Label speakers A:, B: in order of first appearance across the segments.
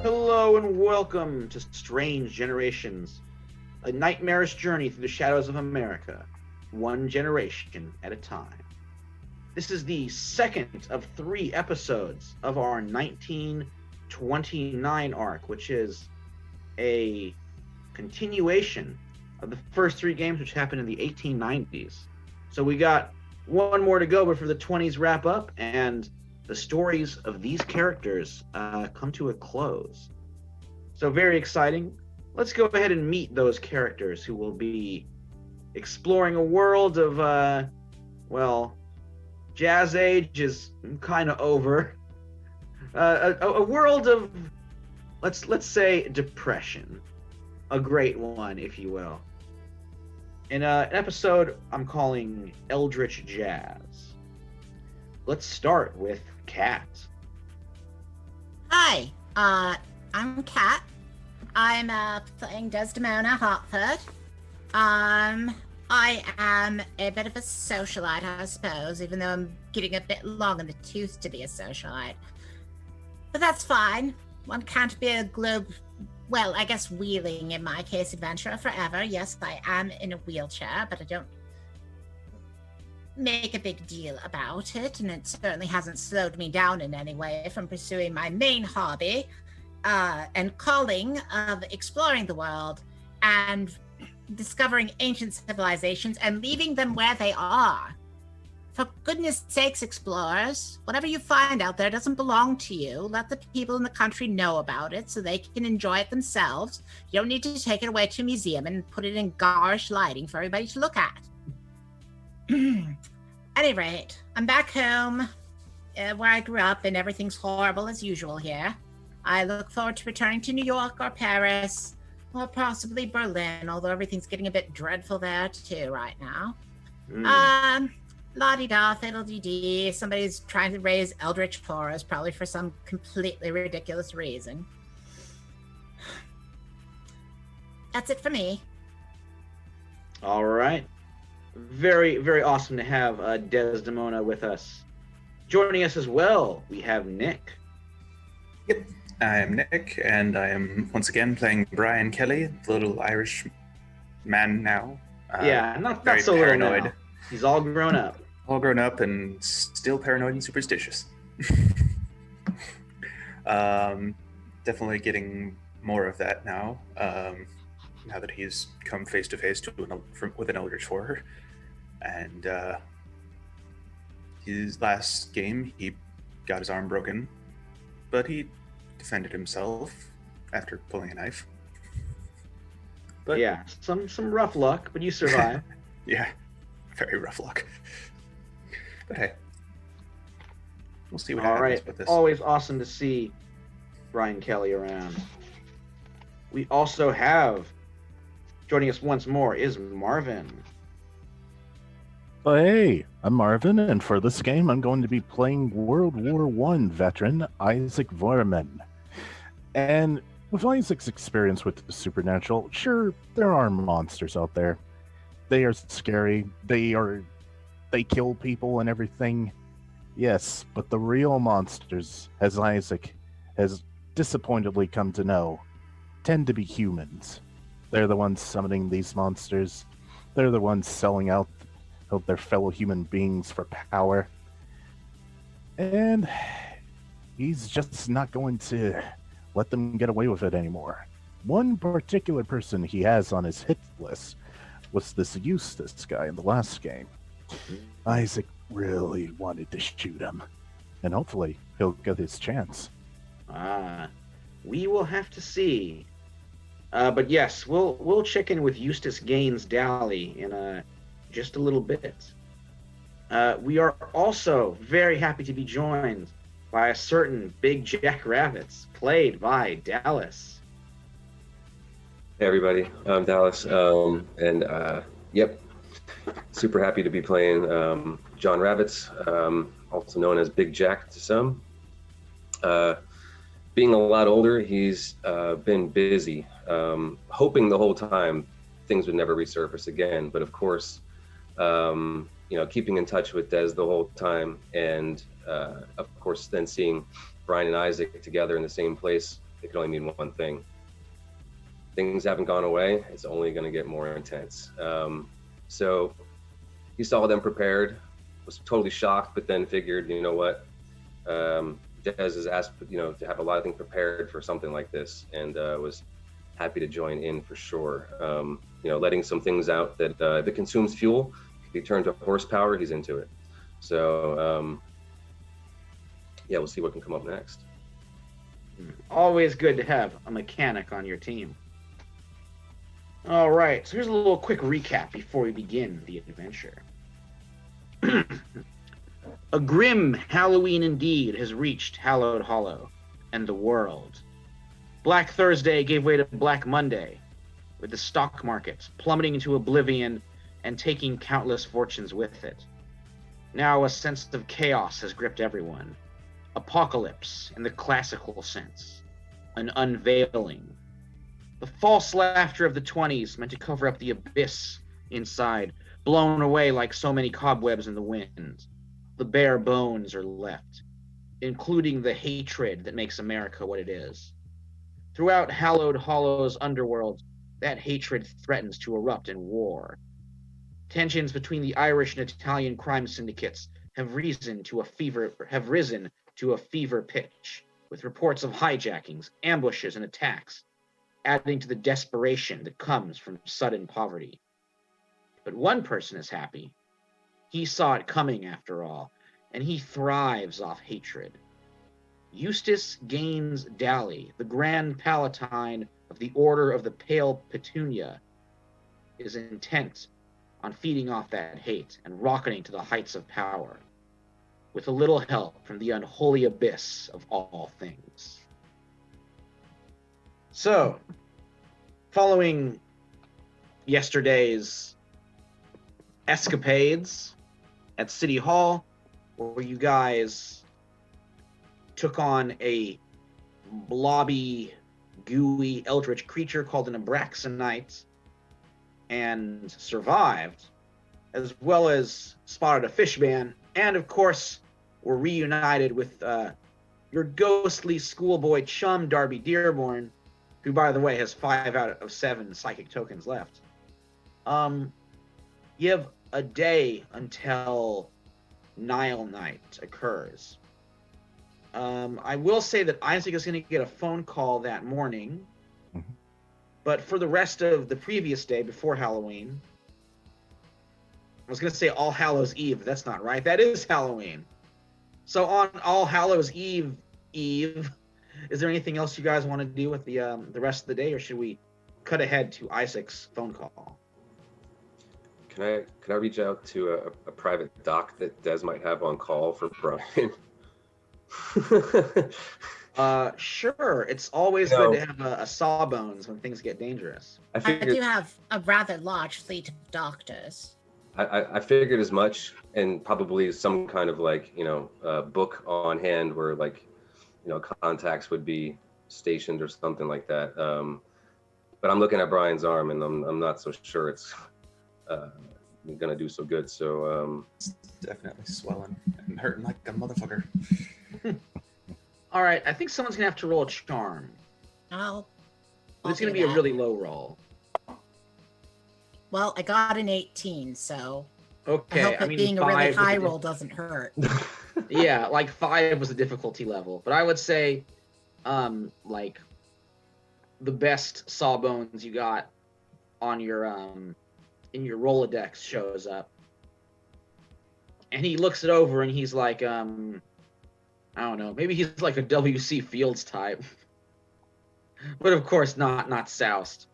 A: Hello and welcome to Strange Generations, a nightmarish journey through the shadows of America, one generation at a time. This is the second of 3 episodes of our 1929 arc, which is a continuation of the first 3 games which happened in the 1890s. So we got one more to go before the 20s wrap up and the stories of these characters come to a close. So very exciting. Let's go ahead and meet those characters who will be exploring a world of, Jazz Age is kind of over. A world of, let's say, depression. A great one, if you will. In an episode I'm calling Eldritch Jazz. Let's start with Kat.
B: Hi, I'm Kat. I'm playing Desdemona Hartford. I am a bit of a socialite, I suppose, even though I'm getting a bit long in the tooth to be a socialite. But that's fine. One can't be a wheeling, in my case, adventurer forever. Yes, I am in a wheelchair, but I don't make a big deal about it, and it certainly hasn't slowed me down in any way from pursuing my main hobby and calling of exploring the world and discovering ancient civilizations and leaving them where they are. For goodness sakes, explorers, whatever you find out there doesn't belong to you. Let the people in the country know about it so they can enjoy it themselves. You don't need to take it away to a museum and put it in garish lighting for everybody to look at. Any rate, I'm back home where I grew up and everything's horrible as usual here. I look forward to returning to New York or Paris or possibly Berlin, although everything's getting a bit dreadful there too right now. La-di-da, fiddle-dee-dee, somebody's trying to raise eldritch horrors, probably for some completely ridiculous reason. That's it for me.
A: All right. Very, very awesome to have Desdemona with us. Joining us as well, we have Nick.
C: Yep, I am Nick, and I am once again playing Brian Kelly, the little Irish man now.
A: Not so paranoid. Little now. He's all grown up.
C: All grown up and still paranoid and superstitious. Definitely getting more of that now. Now that he's come face to face with an Eldritch horror. And his last game, he got his arm broken, but he defended himself after pulling a knife. But
A: yeah, some rough luck, but you survived.
C: Yeah, very rough luck. But hey, we'll see what happens with this.
A: Always awesome to see Brian Kelly around. We also have, joining us once more, is Marvin.
D: Oh, hey, I'm Marvin, and for this game, I'm going to be playing World War I veteran Isaac Vorman. And with Isaac's experience with the supernatural, sure, there are monsters out there. They are scary. They kill people and everything. Yes, but the real monsters, as Isaac has disappointedly come to know, tend to be humans. They're the ones summoning these monsters. They're the ones selling out of their fellow human beings for power. And he's just not going to let them get away with it anymore. One particular person he has on his hit list was this Eustace guy in the last game. Isaac really wanted to shoot him, and hopefully he'll get his chance.
A: We will have to see. But yes, we'll check in with Eustace Gaines Dally in just a little bit. We are also very happy to be joined by a certain Big Jack Rabbits, played by Dallas.
E: Hey everybody, I'm Dallas, super happy to be playing John Rabbits, also known as Big Jack to some. Being a lot older, he's been busy, hoping the whole time things would never resurface again, but of course, keeping in touch with Des the whole time, and of course then seeing Brian and Isaac together in the same place it can only mean one thing. Things haven't gone away. It's only going to get more intense. So he saw them prepared, was totally shocked, but then figured, you know what, Dez has asked, to have a lot of things prepared for something like this, and was happy to join in for sure. Letting some things out that if it consumes fuel, if you turn to horsepower, he's into it. So we'll see what can come up next.
A: Always good to have a mechanic on your team. All right, so here's a little quick recap before we begin the adventure. A grim Halloween indeed has reached Hallowed Hollow and the world. Black Thursday gave way to Black Monday, with the stock market plummeting into oblivion and taking countless fortunes with it. Now a sense of chaos has gripped everyone. Apocalypse in the classical sense. An unveiling. The false laughter of the 20s meant to cover up the abyss inside, blown away like so many cobwebs in the wind. The bare bones are left, including the hatred that makes America what it is. Throughout Hallowed Hollow's underworld, that hatred threatens to erupt in war. Tensions between the Irish and Italian crime syndicates have risen to a fever pitch, with reports of hijackings, ambushes, and attacks, adding to the desperation that comes from sudden poverty. But one person is happy. He saw it coming after all, and he thrives off hatred. Eustace Gaines Daly, the Grand Palatine of the Order of the Pale Petunia, is intent on feeding off that hate and rocketing to the heights of power, with a little help from the unholy abyss of all things. So, following yesterday's escapades at City Hall, where you guys took on a blobby, gooey, eldritch creature called an Abraxanite and survived, as well as spotted a fish man, and of course were reunited with your ghostly schoolboy chum, Darby Dearborn, who, by the way, has 5 out of 7 psychic tokens left. You have a day until Nile Night occurs. I will say that Isaac is going to get a phone call that morning, but for the rest of the previous day before Halloween, I was going to say All Hallows Eve. That's not right. That is Halloween. So on All Hallows Eve, is there anything else you guys want to do with the rest of the day, or should we cut ahead to Isaac's phone call?
E: Can I reach out to a private doc that Des might have on call for Brian?
A: Sure. It's always good to have a sawbones when things get dangerous.
B: I do have a rather large fleet of doctors.
E: I figured as much, and probably some kind of book on hand where contacts would be stationed or something like that. But I'm looking at Brian's arm, and I'm not so sure it's gonna do so good. So
C: It's definitely swelling and hurting like a motherfucker.
A: All right, I think someone's gonna have to roll a charm.
B: I'll
A: It's
B: do
A: gonna be a
B: that.
A: really low roll.
B: Well, I got an 18, so
A: Okay,
B: I hope that being a really
A: 5 was
B: high
A: the
B: roll doesn't hurt.
A: Yeah, 5 was the difficulty level, but I would say, the best sawbones you got on your in your Rolodex shows up, and he looks it over and he's like, I don't know, maybe he's like a W.C. Fields type, but of course not soused.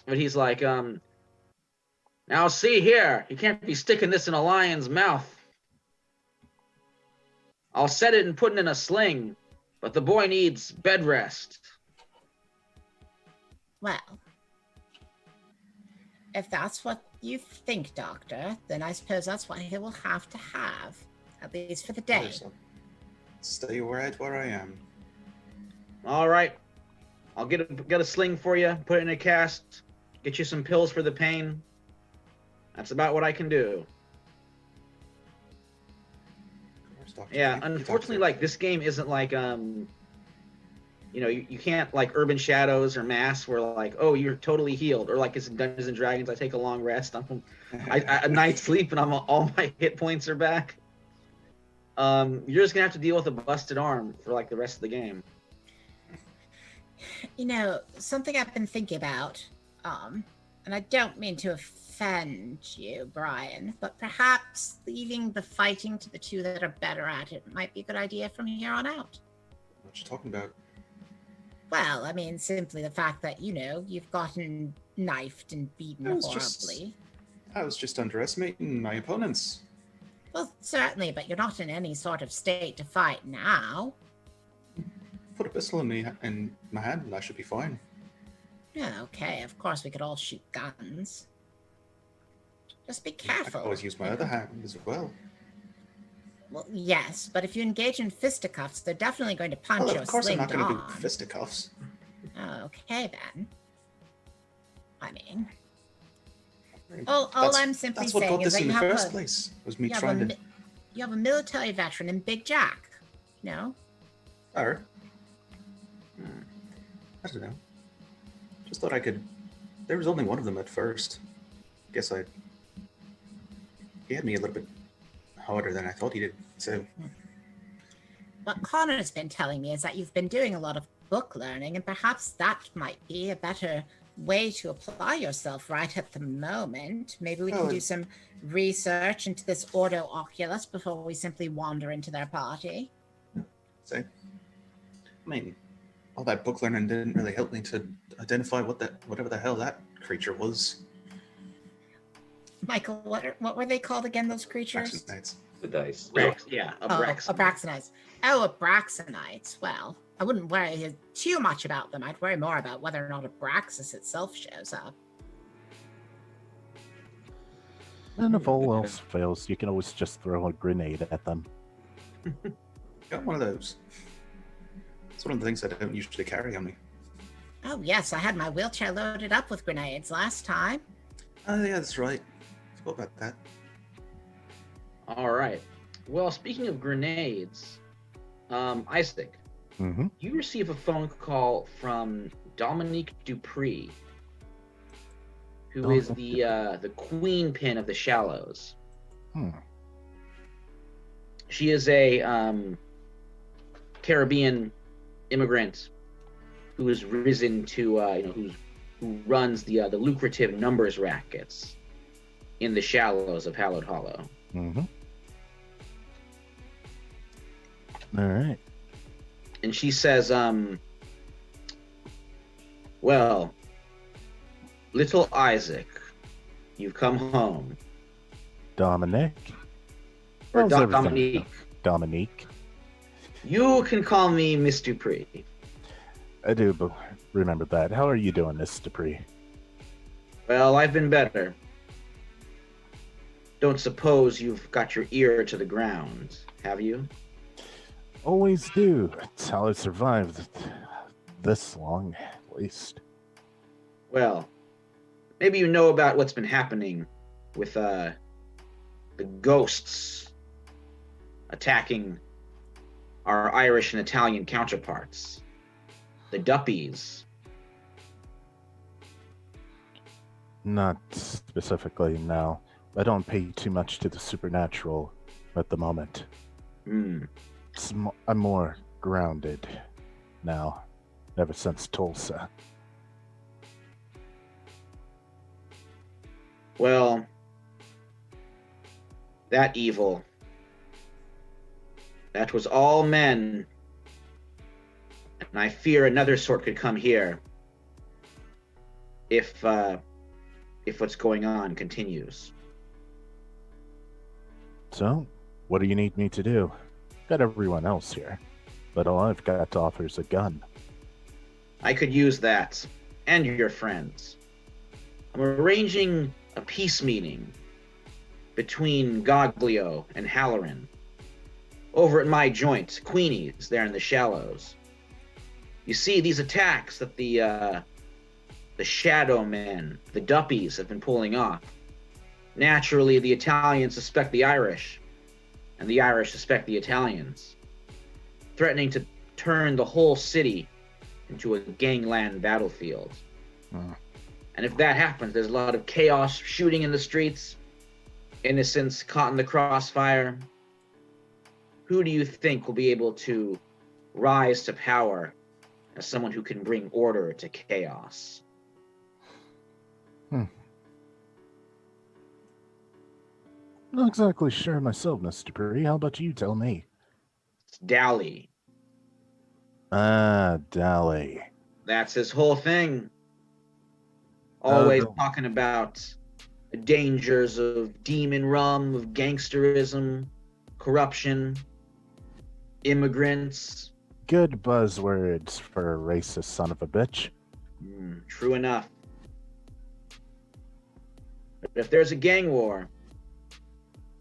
A: But he's like, now see here, you can't be sticking this in a lion's mouth. I'll set it and put it in a sling, but the boy needs bed rest.
B: Well, if that's what you think, Doctor, then I suppose that's what he will have to have, at least for the day.
C: So stay right where I am.
A: All right, I'll get a sling for you, put it in a cast, get you some pills for the pain. That's about what I can do.
C: Of course, Doctor.
A: Yeah,
C: Thank you,
A: unfortunately,
C: Doctor.
A: this game isn't you can't like Urban Shadows or Mass where like, oh, you're totally healed, or like it's in Dungeons and Dragons, I take a long rest, a night's sleep, and all my hit points are back. You're just gonna have to deal with a busted arm for like the rest of the game.
B: Something I've been thinking about, and I don't mean to offend you, Brian, but perhaps leaving the fighting to the two that are better at it might be a good idea from here on out.
C: What you talking about?
B: Well, I mean, simply the fact that, you've gotten knifed and beaten horribly.
C: I was just underestimating my opponents.
B: Well, certainly, but you're not in any sort of state to fight now.
C: Put a pistol in my hand and I should be fine.
B: Yeah, okay, of course we could all shoot guns. Just be
C: I
B: careful.
C: could always use my other hand as well.
B: Well, yes, but if you engage in fisticuffs, they're definitely going to punch
C: Well,
B: you
C: of course I'm not
B: sling
C: going to
B: on.
C: do fisticuffs.
B: Okay, then. I mean... All I'm simply
C: That's what
B: saying
C: got
B: is
C: this
B: that
C: in
B: you
C: the
B: have
C: first place, was me trying to...
B: You have a military veteran in Big Jack, no?
C: Or, I don't know. Just thought I could... There was only one of them at first. Guess he had me a little bit harder than I thought he did, so...
B: What Connor's been telling me is that you've been doing a lot of book learning, and perhaps that might be a better way to apply yourself right at the moment. Maybe we can do some research into this Ordo Oculus before we simply wander into their party.
C: So, I mean, all that book learning didn't really help me to identify whatever the hell that creature was.
B: Michael, what were they called again, those creatures?
C: Abraxanites.
E: The dice.
B: Abraxanites. Abraxanites. Well, I wouldn't worry too much about them. I'd worry more about whether or not Abraxas itself shows up.
D: And if all else fails, you can always just throw a grenade at them.
C: Got one of those. It's one of the things I don't usually carry on me.
B: Oh, yes, I had my wheelchair loaded up with grenades last time.
C: Oh, yeah, that's right. Forgot about that.
A: All right. Well, speaking of grenades, Isaac,
D: Mm-hmm.
A: you receive a phone call from Dominique Dupree, who is the queen pin of the Shallows. She is a Caribbean immigrant who has risen to who runs the lucrative numbers rackets in the Shallows of Hallowed Hollow.
D: Mm-hmm. All right.
A: And she says, well, little Isaac, you've come home.
D: Dominic.
A: Or
D: How's everything?
A: Dominique.
D: Dominique.
A: You can call me Miss Dupree.
D: I do remember that. How are you doing, Miss Dupree?
A: Well, I've been better. Don't suppose you've got your ear to the ground, have you?
D: Always do. It's how I survived this long, at least.
A: Well, maybe you know about what's been happening with the ghosts attacking our Irish and Italian counterparts. The Duppies.
D: Not specifically, no. I don't pay too much to the supernatural at the moment. I'm more grounded now, ever since Tulsa.
A: Well, that evil, that was all men, and I fear another sort could come here if what's going on continues.
D: So, what do you need me to do? Got everyone else here, but all I've got to offer is a gun.
A: I could use that, and your friends. I'm arranging a peace meeting between Goglio and Halloran over at my joint, Queenie's, there in the Shallows. You see, these attacks that the Shadow Men, the Duppies, have been pulling off. Naturally, the Italians suspect the Irish, and the Irish suspect the Italians, threatening to turn the whole city into a gangland battlefield.
D: Hmm.
A: And if that happens, there's a lot of chaos, shooting in the streets, innocents caught in the crossfire. Who do you think will be able to rise to power as someone who can bring order to chaos?
D: Not exactly sure myself, Mr. Puri. How about you tell me?
A: It's Dally.
D: Ah, Dally.
A: That's his whole thing. Always
D: Oh.
A: talking about the dangers of demon rum, of gangsterism, corruption, immigrants.
D: Good buzzwords for a racist son of a bitch.
A: True enough. But if there's a gang war,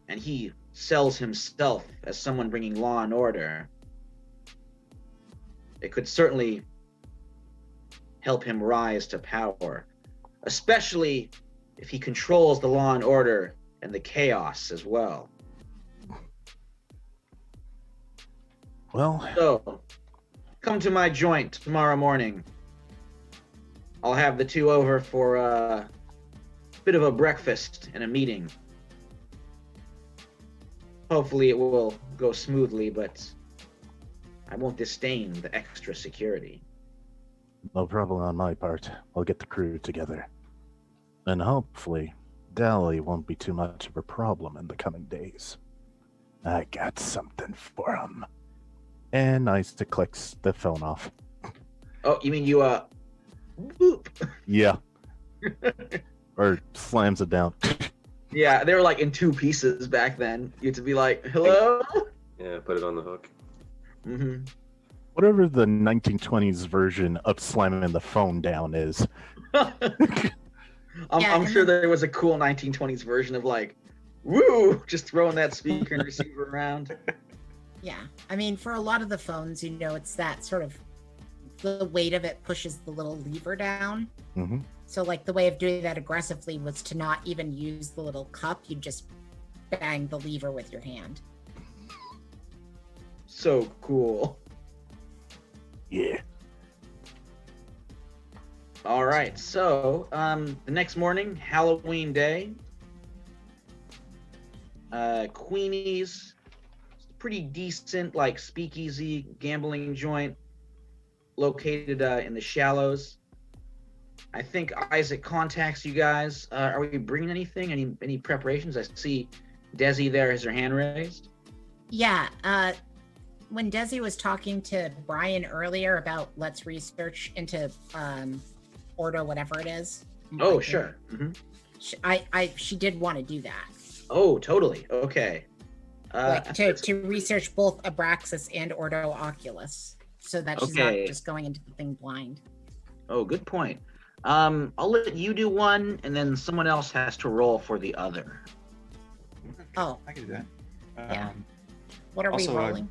A: and he sells himself as someone bringing law and order, it could certainly help him rise to power, especially if he controls the law and order and the chaos as well.
D: Well,
A: So, come to my joint tomorrow morning. I'll have the two over for a bit of a breakfast and a meeting. Hopefully it will go smoothly, but I won't disdain the extra security.
D: no problem on my part. I'll get the crew together. And hopefully, Dally won't be too much of a problem in the coming days. I got something for him. And Isaac clicks the phone off.
A: Oh, you mean you, boop.
D: Yeah. Or slams it down.
A: Yeah, they were like in two pieces back then. You had to be like, hello?
E: Yeah, put it on the hook.
A: Mm-hmm.
D: Whatever the 1920s version of slamming the phone down is.
A: I'm sure there was a cool 1920s version of like, woo, just throwing that speaker and receiver around.
B: Yeah, I mean, for a lot of the phones, it's that sort of, the weight of it pushes the little lever down.
D: Mm-hmm.
B: So, like, the way of doing that aggressively was to not even use the little cup. You just bang the lever with your hand.
A: So cool.
D: Yeah.
A: All right, so the next morning, Halloween day, Queenie's pretty decent, like, speakeasy gambling joint located in the Shallows. I think Isaac contacts you guys. Are we bringing anything? Any preparations? I see Desi there has her hand raised.
B: Yeah, when Desi was talking to Brian earlier about let's research into Ordo, whatever it is.
A: Oh, sure. Mm-hmm.
B: She did want to do that.
A: Oh, totally. Okay.
B: To research both Abraxas and Ordo Oculus, so that she's not just going into the thing blind.
A: Oh, good point. I'll let you do one, and then someone else has to roll for the other.
B: Oh.
C: I can do that.
B: Yeah. What are
C: also,
B: we rolling?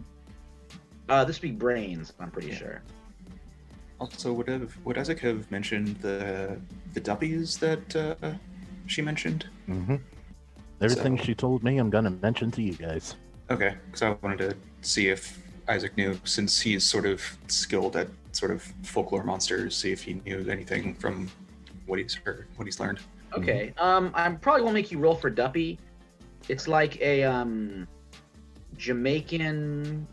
A: This would be brains, I'm pretty sure.
C: Also, would Isaac have mentioned the W's that she mentioned?
D: Mm-hmm. Everything
C: So-
D: she told me, I'm gonna mention to you guys.
C: Okay, because I wanted to see if Isaac knew, since he's sort of skilled at sort of folklore monsters, see if he knew anything from what he's heard, what he's learned.
A: Okay. I'm probably gonna make you roll for Duppy. It's like a Jamaican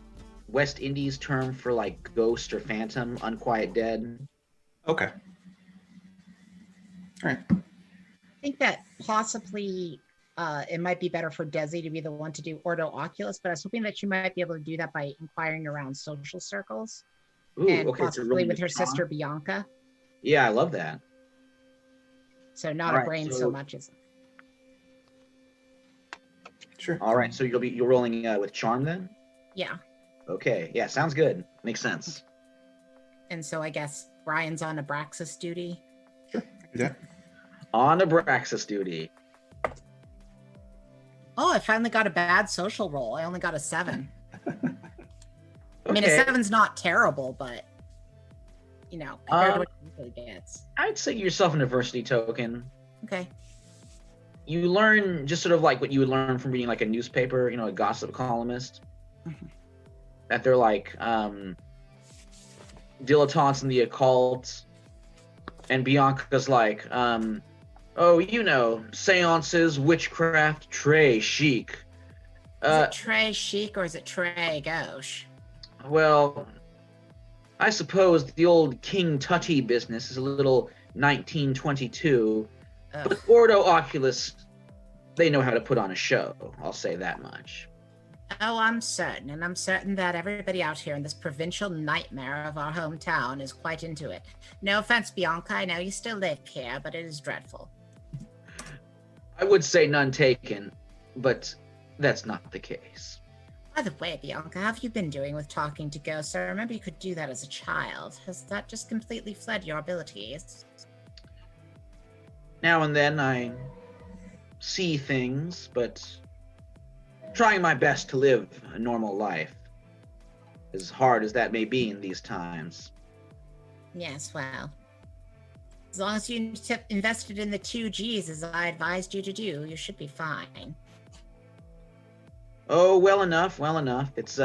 A: West Indies term for like ghost or phantom, unquiet dead.
C: Okay. All right.
B: I think that possibly it might be better for Desi to be the one to do Ordo Oculus, but I was hoping that she might be able to do that by inquiring around social circles.
A: Ooh,
B: And
A: okay. So
B: possibly
A: rolling
B: with
A: the
B: her
A: charm.
B: sister Bianca.
A: Yeah, I love that.
B: So not
A: All
B: a
A: right,
B: brain
A: so-
B: so much as
C: Sure.
A: All right. So you're rolling with charm then.
B: yeah.
A: Okay. Yeah, sounds good. Makes sense.
B: And so I guess Brian's on Abraxas duty.
C: Sure. I can do that.
A: On Abraxas duty.
B: Oh, I finally got a bad social roll. I only got a 7. I mean, a
A: Okay.
B: 7's not terrible, but compared to what he usually gets.
A: I'd say give yourself an adversity token.
B: Okay.
A: You learn just sort of like what you would learn from reading like a newspaper, a gossip columnist.
B: Mhm.
A: That they're like, dilettantes in the occult, and Bianca's like, oh, you know, seances, witchcraft, Trey chic.
B: Is it Trey chic or is it Trey gauche?
A: Well, I suppose the old King Tutty business is a little 1922,
B: Ugh.
A: but Ordo Oculus, they know how to put on a show, I'll say that much.
B: Oh, I'm certain, and I'm certain that everybody out here in this provincial nightmare of our hometown is quite into it. No offense, Bianca, I know you still live here, but it is dreadful.
A: I would say none taken, but that's not the case.
B: By the way, Bianca, how have you been doing with talking to ghosts? I remember you could do that as a child. Has that just completely fled your abilities?
A: Now and then I see things, but trying my best to live a normal life, as hard as that may be in these times.
B: Yes, well, as long as you invested in the 2 Gs as I advised you to do, you should be fine.
A: Oh, well enough. It's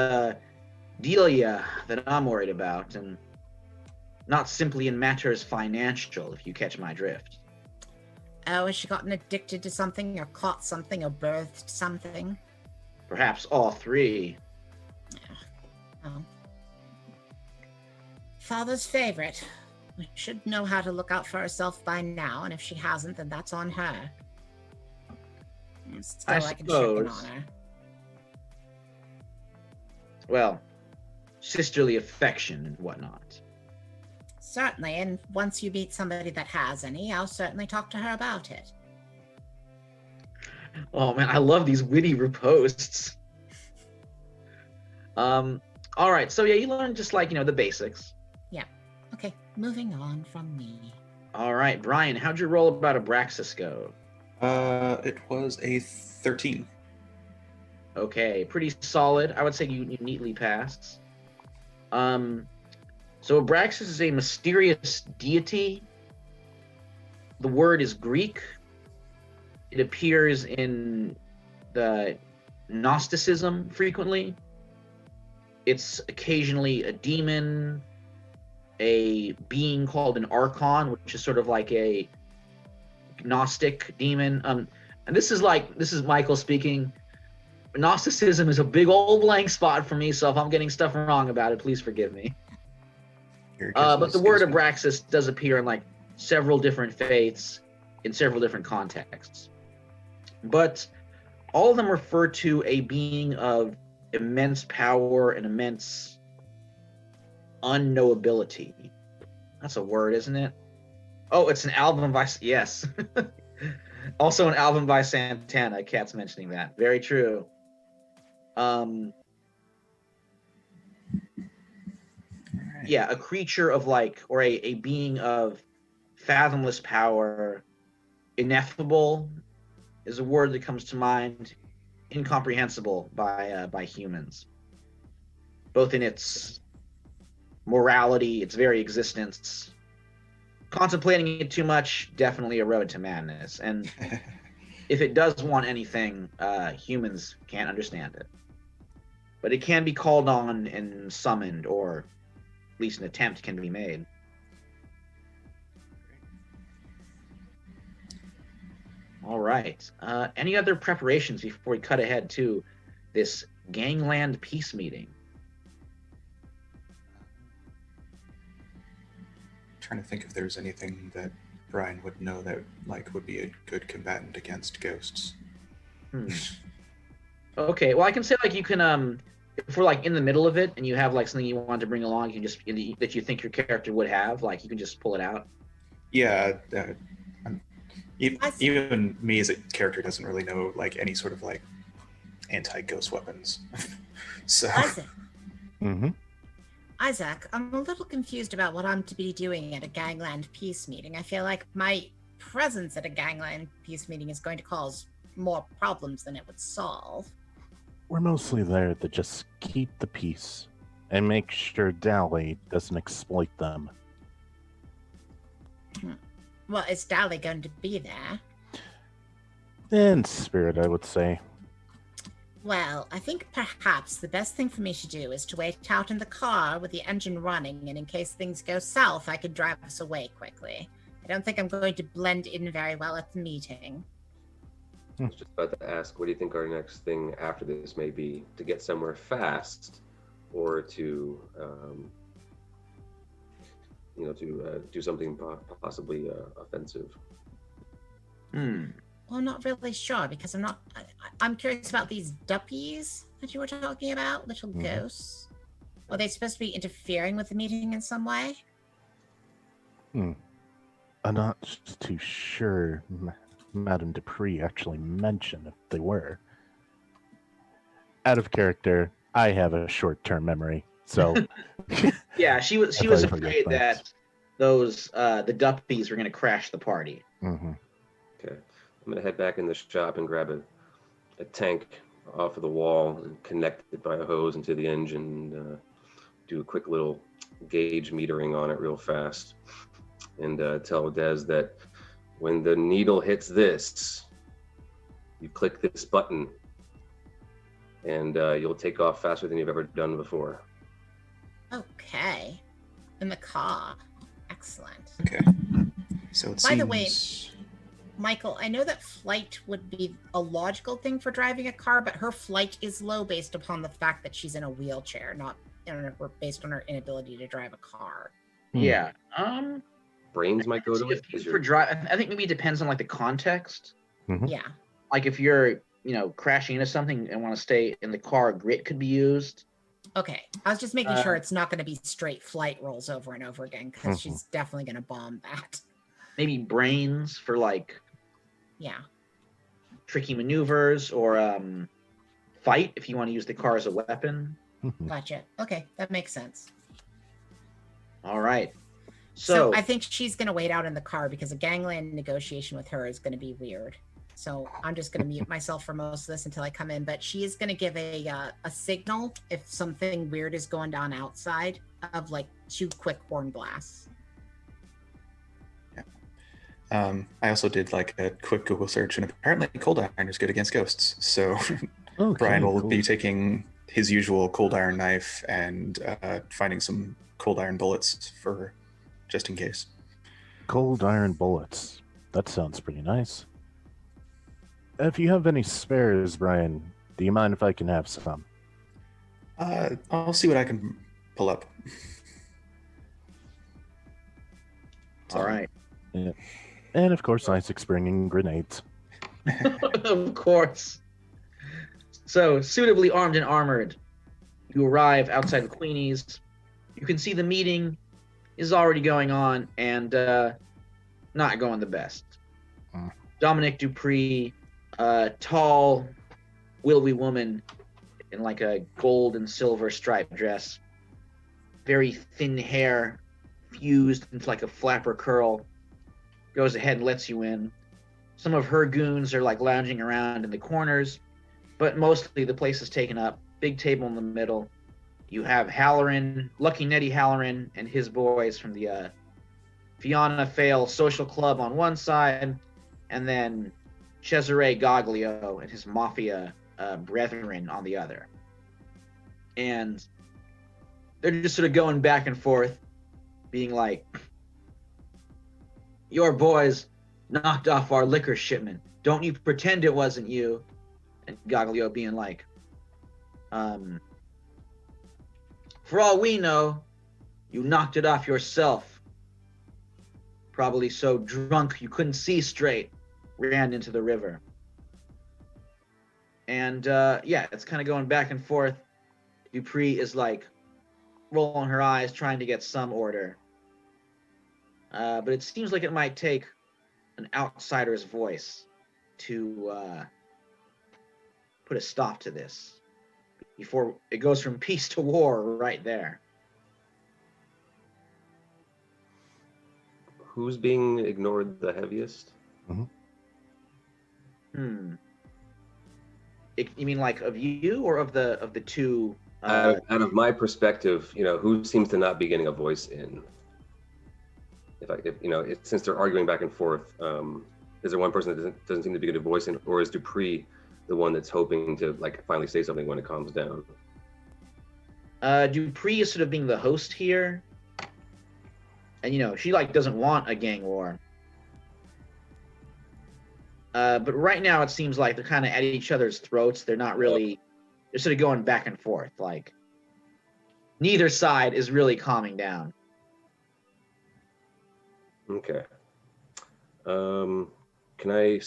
A: Delia that I'm worried about, and not simply in matters financial, if you catch my drift.
B: Oh, has she gotten addicted to something, or caught something, or birthed something?
A: Perhaps all 3.
B: Oh. Father's favorite. We should know how to look out for herself by now, and if she hasn't, then that's on her. Still, I can check in on her.
A: Well, sisterly affection and whatnot.
B: Certainly, and once you meet somebody that has any, I'll certainly talk to her about it.
A: Oh man, I love these witty riposts. All right, so yeah, you learn just like, the basics.
B: Yeah. Okay, moving on from me.
A: All right, Brian, how'd you roll about Abraxas go?
C: It was a 13.
A: Okay, pretty solid. I would say you neatly passed. So Abraxas is a mysterious deity. The word is Greek. It appears in the Gnosticism frequently. It's occasionally a demon, a being called an archon, which is sort of like a Gnostic demon. And this is Michael speaking. Gnosticism is a big old blank spot for me, so if I'm getting stuff wrong about it, please forgive me. But the word Abraxas does appear in like several different faiths in several different contexts. But all of them refer to a being of immense power and immense unknowability. That's a word, isn't it? Oh, it's an album by, yes. Also an album by Santana. Kat's mentioning that. Very true. Yeah, a creature of or a being of fathomless power, ineffable is a word that comes to mind, incomprehensible by humans, both in its morality, its very existence. Contemplating it too much, definitely a road to madness. And if it does want anything, humans can't understand it. But it can be called on and summoned, or at least an attempt can be made. All right. Any other preparations before we cut ahead to this gangland peace meeting?
C: Trying to think if there's anything that Brian would know that would be a good combatant against ghosts.
A: Okay, well I can say you can if we're in the middle of it and you have something you want to bring along, you can just that you think your character would have, you can just pull it out.
C: Yeah, even me as a character doesn't really know any sort of anti-ghost weapons. So.
B: Isaac.
D: Mm-hmm.
B: Isaac, I'm a little confused about what I'm to be doing at a gangland peace meeting. I feel like my presence at a gangland peace meeting is going to cause more problems than it would solve.
D: We're mostly there to just keep the peace and make sure Dally doesn't exploit them.
B: Well, is Dally going to be there?
D: In spirit, I would say.
B: Well, I think perhaps the best thing for me to do is to wait out in the car with the engine running, and in case things go south, I can drive us away quickly. I don't think I'm going to blend in very well at the meeting.
E: I was just about to ask, what do you think our next thing after this may be? To get somewhere fast, or to, do something possibly offensive?
B: Well, I'm not really sure because I'm curious about these duppies that you were talking about, little ghosts. Are they supposed to be interfering with the meeting in some way?
D: I'm not too sure. Madame Dupree actually mentioned if they were. Out of character, I have a short-term memory, so
A: Yeah, she was afraid that those the duppies were going to crash the party.
D: Mm-hmm.
E: Okay, I'm gonna head back in the shop and grab a tank off of the wall and connect it by a hose into the engine. And, do a quick little gauge metering on it real fast, and tell Des that when the needle hits this, you click this button, and you'll take off faster than you've ever done before.
B: Okay. In the car. Excellent.
C: Okay. So it
B: By the way,
C: seems...
B: Michael, I know that flight would be a logical thing for driving a car, but her flight is low based upon the fact that she's in a wheelchair, not based on her inability to drive a car.
A: Yeah.
E: Brains might go to it.
A: For drive, I think maybe it depends on like the context.
D: Mm-hmm.
B: Yeah.
A: Like if you're, crashing into something and want to stay in the car, grit could be used.
B: Okay. I was just making sure it's not going to be straight flight rolls over and over again because she's definitely going to bomb that.
A: Maybe brains for like tricky maneuvers, or fight if you want to use the car as a weapon.
B: Gotcha. Okay, that makes sense.
A: All right.
B: So I think she's going to wait out in the car because a gangland negotiation with her is going to be weird. So I'm just going to mute myself for most of this until I come in. But she is going to give a signal if something weird is going on outside of like 2 quick horn blasts.
C: I also did like a quick Google search, and apparently cold iron is good against ghosts. So
D: Okay,
C: Brian will
D: cool.
C: be taking his usual cold iron knife and finding some cold iron bullets for just in case.
D: Cold iron bullets. That sounds pretty nice. If you have any spares, Brian, do you mind if I can have some?
C: I'll see what I can pull up.
A: All right.
D: Yeah. And of course, Isaac's bringing grenades.
A: Of course. So, suitably armed and armored, you arrive outside the Queenie's. You can see the meeting is already going on and not going the best. Dominic Dupree, tall, willowy woman in like a gold and silver striped dress, very thin hair fused into like a flapper curl, goes ahead and lets you in. Some of her goons are like lounging around in the corners, but mostly the place is taken up. Big table in the middle. You have Halloran, Lucky Nettie Halloran, and his boys from the Fianna Fáil Social Club on one side, and then Cesare Gaglio and his mafia brethren on the other. And they're just sort of going back and forth, being like, "Your boys knocked off our liquor shipment. Don't you pretend it wasn't you." And Gaglio being like, "For all we know, you knocked it off yourself. Probably so drunk you couldn't see straight, ran into the river." And it's kind of going back and forth. Dupree is like rolling her eyes, trying to get some order. But it seems like it might take an outsider's voice to put a stop to this before it goes from peace to war right there.
E: Who's being ignored the heaviest?
A: You mean like of you or of the two?
E: Out of my perspective, who seems to not be getting a voice in? Since they're arguing back and forth, is there one person that doesn't seem to be getting a voice in, or is Dupree the one that's hoping to like finally say something when it calms down.
A: Dupree is sort of being the host here, and she like doesn't want a gang war. But right now it seems like they're kind of at each other's throats. They're not really. They're sort of going back and forth. Like neither side is really calming down.
E: Okay. Can I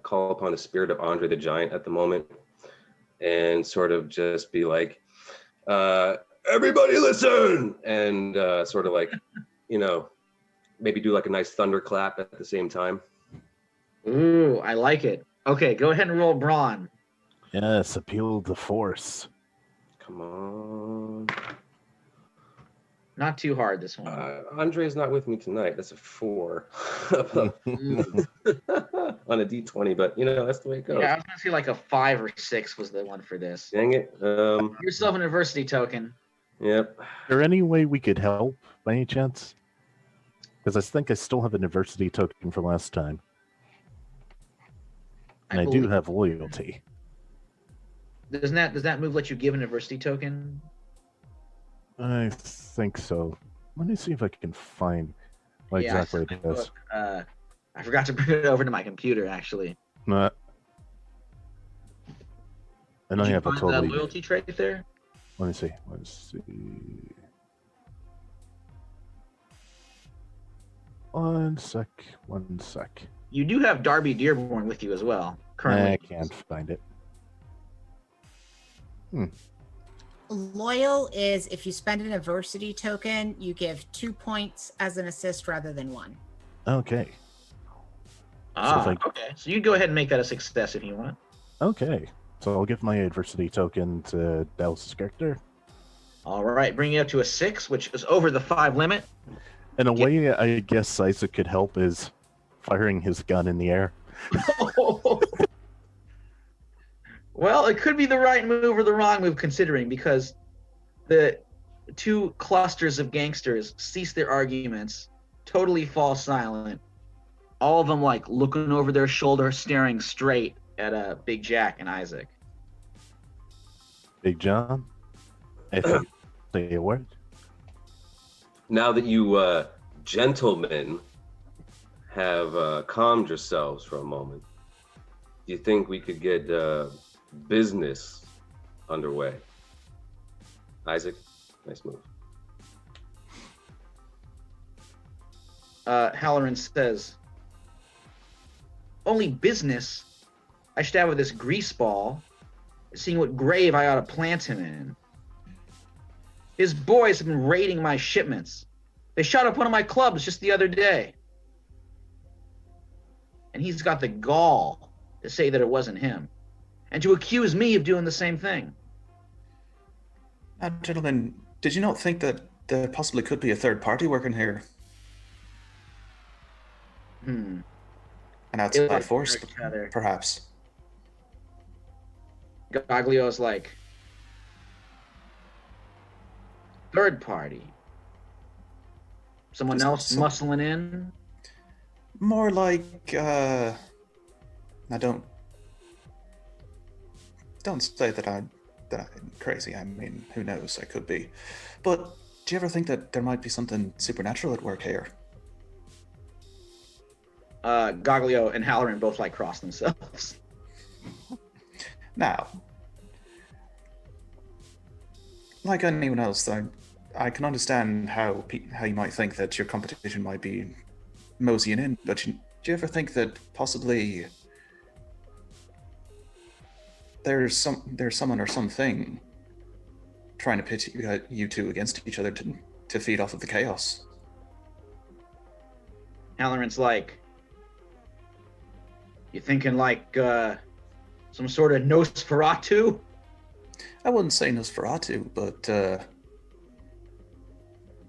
E: call upon the spirit of Andre the Giant at the moment and sort of just be like, everybody listen, and sort of like, maybe do like a nice thunderclap at the same time.
A: Ooh, I like it. Okay, go ahead and roll brawn.
D: Yes, appeal to force.
E: Come on.
A: Not too hard this one.
E: Andre's not with me tonight. That's a 4 on a D20, but that's the way it goes.
A: Yeah, I was gonna say like a 5 or 6 was the one for this.
E: Dang it.
A: Yourself an adversity token.
E: Yep.
D: Is there any way we could help by any chance? Because I think I still have an adversity token from last time. And I do have loyalty.
A: Does that move let you give an adversity token?
D: I think so. Let me see if I can find what exactly it is.
A: I forgot to bring it over to my computer, actually.
D: And I have a
A: find
D: totally
A: that loyalty trait there.
D: Let me see. Let's see. One sec.
A: You do have Darby Dearborn with you as well. Currently,
D: I can't find it.
B: Loyal is if you spend an adversity token, you give 2 points as an assist rather than 1.
D: Okay.
A: Okay. So you go ahead and make that a success if you want.
D: Okay. So I'll give my adversity token to Dallas's character.
A: All right, bringing it up to a 6, which is over the 5 limit.
D: In a way, I guess Isaac could help is firing his gun in the air.
A: Well, it could be the right move or the wrong move considering, because the two clusters of gangsters cease their arguments, totally fall silent. All of them like looking over their shoulder, staring straight at Big Jack and Isaac.
D: Big John, I think say a word.
E: Now that you gentlemen have calmed yourselves for a moment, do you think we could get business underway? Isaac, nice move.
A: Halloran says, only business I should have with this grease ball, seeing what grave I ought to plant him in. His boys have been raiding my shipments. They shot up one of my clubs just the other day. And he's got the gall to say that it wasn't him, and to accuse me of doing the same thing.
C: Now, gentlemen, did you not think that there possibly could be a third party working here? An outside force, perhaps.
A: Gaglio's like, third party? Someone else muscling in?
C: More like, now don't say that I'm crazy. I mean, who knows? I could be. But do you ever think that there might be something supernatural at work here?
A: Gaglio and Halloran both like cross themselves.
C: Now, like anyone else, I can understand how you might think that your competition might be moseying in, but do you ever think that possibly there's someone or something trying to pit you two against each other to feed off of the chaos?
A: Halloran's like, you thinking like some sort of Nosferatu?
C: I wouldn't say Nosferatu, but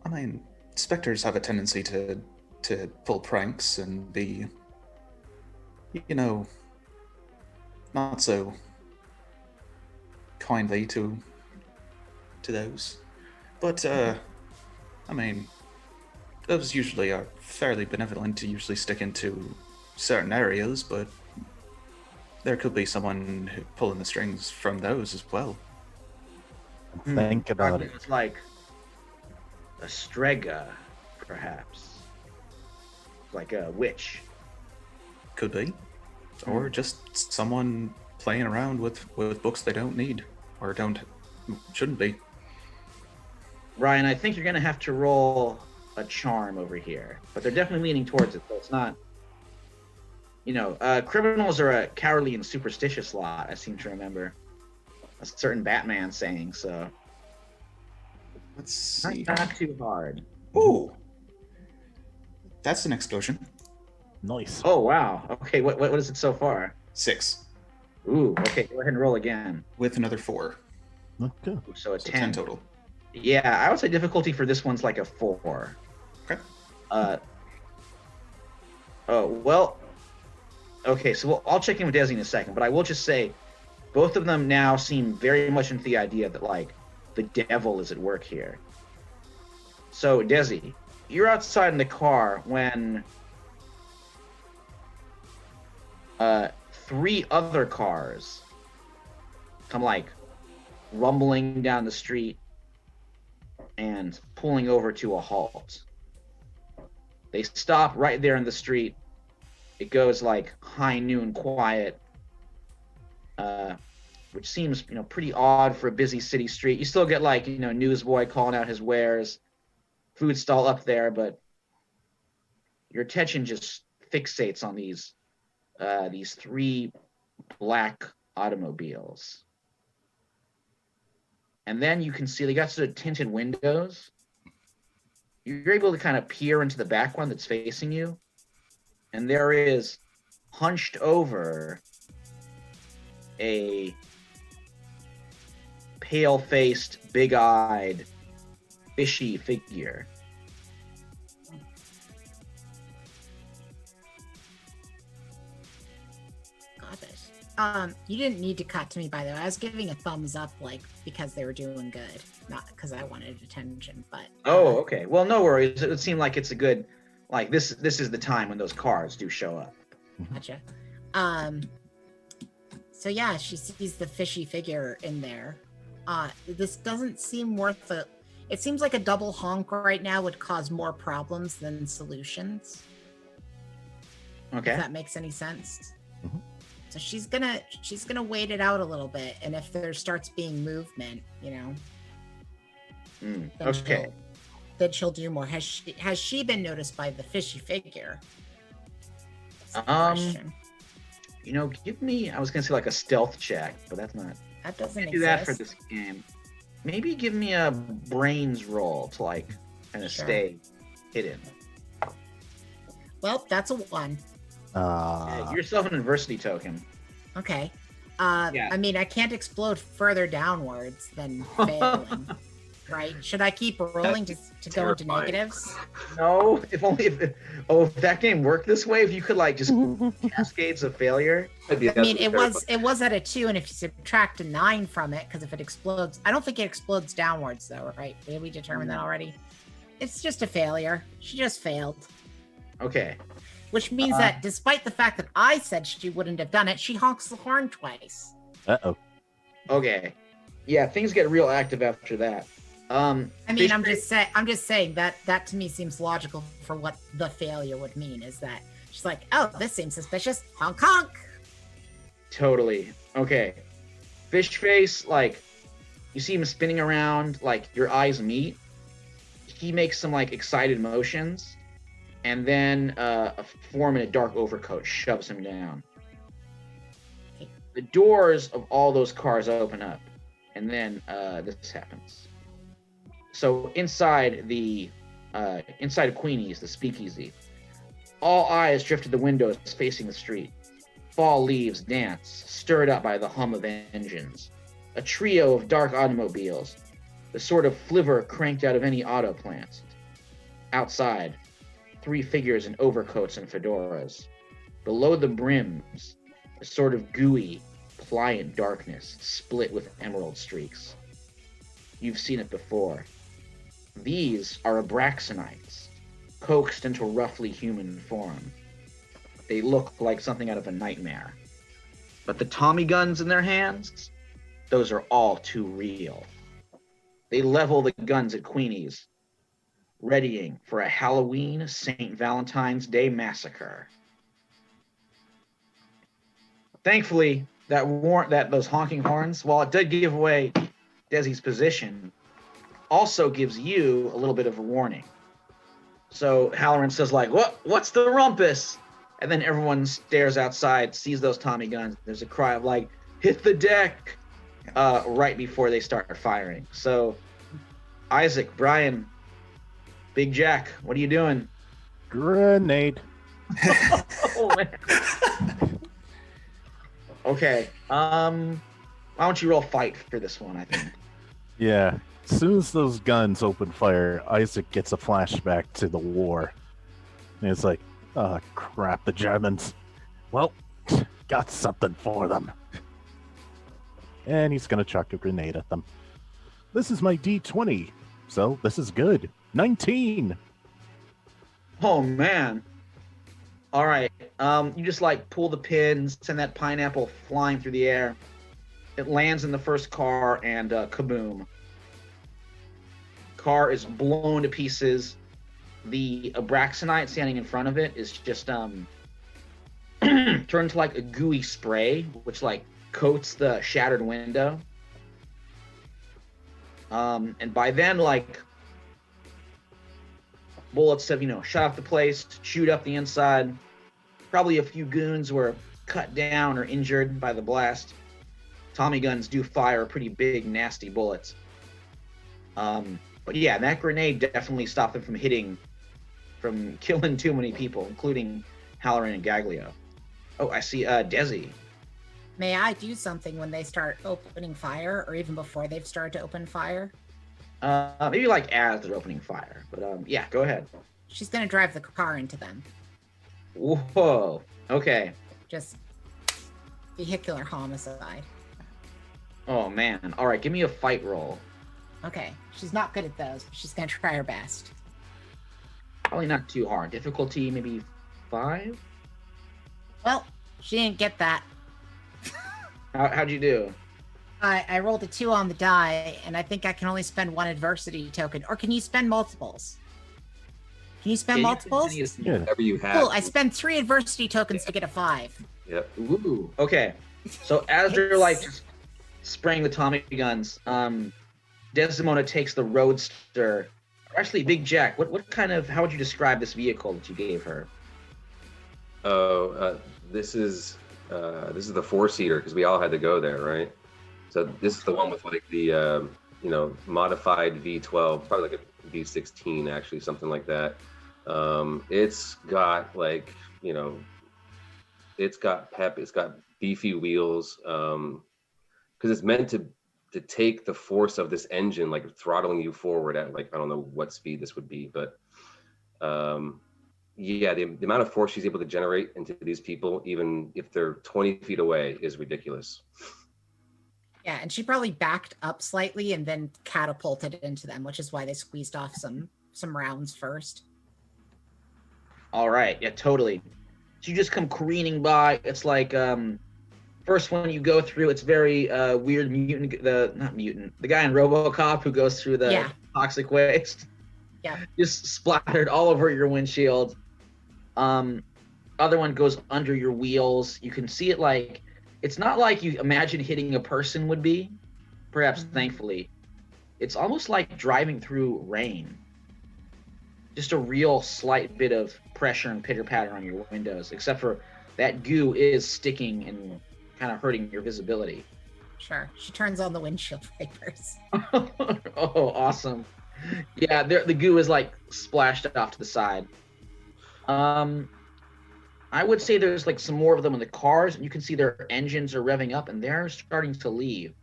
C: I mean, specters have a tendency to pull pranks and be, not so kindly to those. But I mean, those usually are fairly benevolent to usually stick into certain areas, but there could be someone pulling the strings from those as well.
D: Think about it.
A: It's like a strega, perhaps. Like a witch.
C: Could be. Or just someone playing around with books they don't need or shouldn't be.
A: Ryan, I think you're going to have to roll a charm over here, but they're definitely leaning towards it, so it's not. Criminals are a cowardly and superstitious lot, I seem to remember a certain Batman saying, so.
C: Let's see.
A: Not too hard.
C: Ooh! That's an explosion.
D: Nice.
A: Oh, wow. Okay, what is it so far?
C: 6.
A: Ooh, okay, go ahead and roll again.
C: With another 4.
D: Okay.
A: So a
C: So
A: 10.
C: 10 total.
A: Yeah, I would say difficulty for this one's like a 4.
C: Okay.
A: Okay, so I'll check in with Desi in a second, but I will just say both of them now seem very much into the idea that, like, the devil is at work here. So, Desi, you're outside in the car when 3 other cars come, like, rumbling down the street and pulling over to a halt. They stop right there in the street. It goes like high noon quiet, which seems, pretty odd for a busy city street. You still get like, newsboy calling out his wares, food stall up there, but your attention just fixates on these 3 black automobiles. And then you can see they got sort of tinted windows. You're able to kind of peer into the back one that's facing you. And there is, hunched over, a pale-faced, big-eyed, fishy figure.
B: Got it. You didn't need to cut to me, by the way. I was giving a thumbs up, like, because they were doing good, not because I wanted attention, but...
A: Oh, okay. Well, no worries. It would seem like it's a good... Like, this is the time when those cars do show up.
B: Gotcha. So yeah, she sees the fishy figure in there. This doesn't seem worth the... It seems like a double honk right now would cause more problems than solutions.
A: Okay.
B: If that makes any sense.
D: Mhm.
B: So she's gonna wait it out a little bit, and if there starts being movement, then
A: Okay.
B: she'll do more. Has she been noticed by the fishy figure? That's the
A: Um,
B: question.
A: Give me... I was going to say like a stealth check, but that's not...
B: That doesn't
A: Can't do that for
B: exist.
A: this game. Maybe give me a brains roll to like kind of
B: Sure.
A: stay hidden.
B: Well, that's a 1.
A: Give yourself an adversity token.
B: Okay.
A: Yeah.
B: I mean, I can't explode further downwards than failing, right? Should I keep rolling to go into
E: terrifying.
B: negatives?
A: No, if that game worked this way, if you could like just cascades of failure.
B: I mean, it was at a 2, and if you subtract a 9 from it, because if it explodes, I don't think it explodes downwards though, right? Did we determine that already? It's just a failure. She just failed.
A: Okay.
B: Which means that despite the fact that I said she wouldn't have done it, she honks the horn twice.
D: Uh-oh.
A: Okay. Yeah, things get real active after that.
B: I mean,
A: Fish
B: I'm
A: face-
B: just saying that to me seems logical for what the failure would mean, is that she's like, oh, this seems suspicious. Honk honk.
A: Totally. Okay. Fish face, like, you see him spinning around, like, your eyes meet. He makes some, like, excited motions, and then a form in a dark overcoat shoves him down. The doors of all those cars open up, and then this happens. So inside of Queenie's, the speakeasy, all eyes drift to the windows facing the street. Fall leaves dance, stirred up by the hum of engines. A trio of dark automobiles, the sort of flivver cranked out of any auto plant. Outside, 3 figures in overcoats and fedoras. Below the brims, a sort of gooey, pliant darkness split with emerald streaks. You've seen it before. These are Abraxanites, coaxed into roughly human form. They look like something out of a nightmare. But the Tommy guns in their hands, those are all too real. They level the guns at Queenie's, readying for a Halloween St. Valentine's Day massacre. Thankfully, that those honking horns, while it did give away Desi's position, also gives you a little bit of a warning. So Halloran says, like, what's the rumpus? And then everyone stares outside, sees those Tommy guns. There's a cry of, like, hit the deck, right before they start firing. So Isaac, Brian, Big Jack, what are you doing?
D: Grenade.
A: Oh, man. Okay. Why don't you roll fight for this one, I think.
D: Yeah. As soon as those guns open fire, Isaac gets a flashback to the war. And it's like, oh, crap, the Germans. Well, got something for them. And he's going to chuck a grenade at them. This is my D20, so this is good. 19.
A: Oh, man. All right. You just, like, pull the pin, send that pineapple flying through the air. It lands in the first car, and kaboom. Car is blown to pieces. The Abraxanite standing in front of it is just turned to like a gooey spray, which like coats the shattered window. And by then, like, bullets have, shot off the place, chewed up the inside. Probably a few goons were cut down or injured by the blast. Tommy guns do fire pretty big, nasty bullets. But yeah, that grenade definitely stopped them from killing too many people, including Halloran and Gaglio. Oh, I see Desi.
B: May I do something when they start opening fire, or even before they've started to open fire?
A: Maybe like as they're opening fire. But yeah, go ahead.
B: She's gonna drive the car into them.
A: Whoa. Okay.
B: Just vehicular homicide.
A: Oh man. All right, give me a fight roll.
B: Okay, she's not good at those, but she's gonna try her best.
A: Probably not too hard. Difficulty maybe 5?
B: Well, she didn't get that.
A: How'd you do?
B: I rolled a 2 on the die, and I think I can only spend 1 adversity token. Or can you spend multiples? Can you spend multiples?
D: Yeah.
E: Whatever you have.
B: Cool, I spend 3 adversity tokens to get a 5.
E: Yep.
A: Ooh. Okay. So as they're like just spraying the Tommy guns, Desdemona takes the Roadster. Actually, Big Jack, how would you describe this vehicle that you gave her?
E: Oh, this is the 4-seater, because we all had to go there, right? So this is the one with like the modified V12, probably like a V16 actually, something like that. It's got like it's got pep, it's got beefy wheels, because it's meant to take the force of this engine, like throttling you forward at like, I don't know what speed this would be, but yeah, the amount of force she's able to generate into these people, even if they're 20 feet away, is ridiculous.
B: Yeah, and she probably backed up slightly and then catapulted into them, which is why they squeezed off some rounds first.
A: All right, yeah, totally. So you just come careening by. It's like first one you go through, it's very weird the guy in RoboCop who goes through the toxic waste.
B: Yeah.
A: Just splattered all over your windshield. Other one goes under your wheels. You can see it like, it's not like you imagine hitting a person would be, perhaps thankfully. It's almost like driving through rain. Just a real slight bit of pressure and pitter-patter on your windows, except for that goo is sticking and kind of hurting your visibility.
B: Sure. She turns on the windshield wipers.
A: Oh, awesome. Yeah, the goo is like splashed off to the side. I would say there's like some more of them in the cars, and you can see their engines are revving up and they're starting to leave.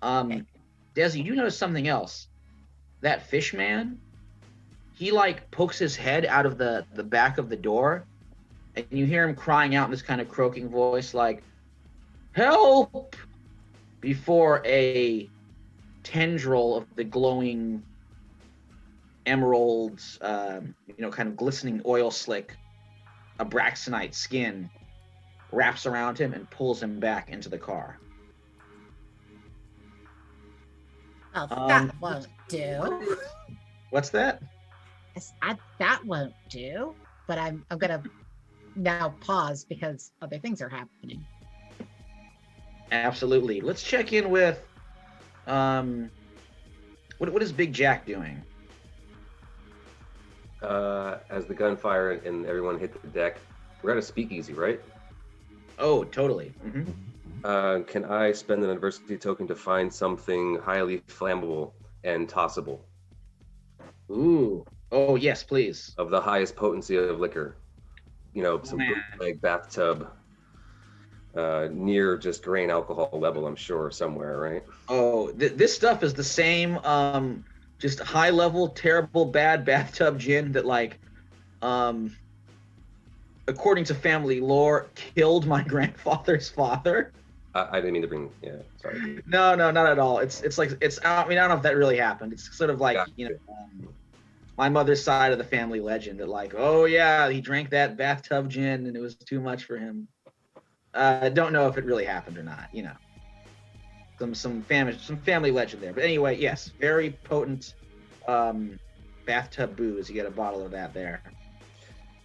A: Desi, you notice something else. That fish man, he like pokes his head out of the back of the door, and you hear him crying out in this kind of croaking voice like, "Help!" before a tendril of the glowing emeralds, kind of glistening oil slick Abraxanite skin wraps around him and pulls him back into the car.
B: Oh, that won't do.
A: What's that?
B: That won't do. But I'm gonna now pause because other things are happening.
A: Absolutely. Let's check in with what is Big Jack doing?
E: As the gunfire and everyone hit the deck, we're at a speakeasy, right?
A: Oh, totally.
E: Can I spend an adversity token to find something highly flammable and tossable
A: Ooh. Oh, yes, please.
E: of the highest potency of liquor? You know, some
A: man.
E: bootleg bathtub, near just grain alcohol level, I'm sure, somewhere, right?
A: Oh, this stuff is the same, just high level, terrible, bad bathtub gin that, like, according to family lore, killed my grandfather's father.
E: I didn't mean to bring. Yeah, sorry.
A: No, not at all. It's like I mean, I don't know if that really happened. It's sort of like,
E: Gotcha.
A: you know, my mother's side of the family legend that, like, oh yeah, he drank that bathtub gin and it was too much for him. I don't know if it really happened or not. You know, some family legend there. But anyway, yes, very potent bathtub booze. You get a bottle of that there.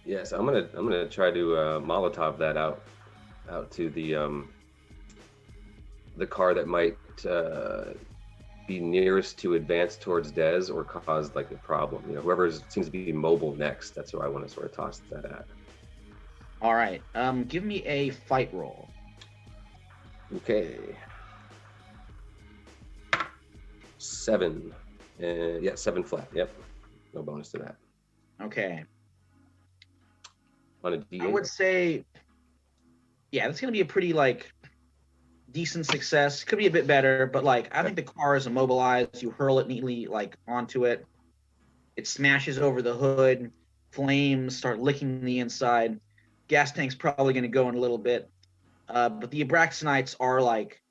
E: Yes, I'm gonna try to Molotov that out to the car that might be nearest to advance towards Dez or cause like a problem. You know, whoever seems to be mobile next. That's who I want to sort of toss that at.
A: All right. Give me a fight roll.
E: Okay. 7. Yeah, 7 flat. Yep. No bonus to that.
A: Okay.
E: On a D8.
A: I would say, yeah, that's gonna be a pretty like decent success. Could be a bit better, but like I think the car is immobilized. You hurl it neatly like onto it. It smashes over the hood. Flames start licking the inside. Gas tank's probably gonna go in a little bit. But the Abraxanites are like,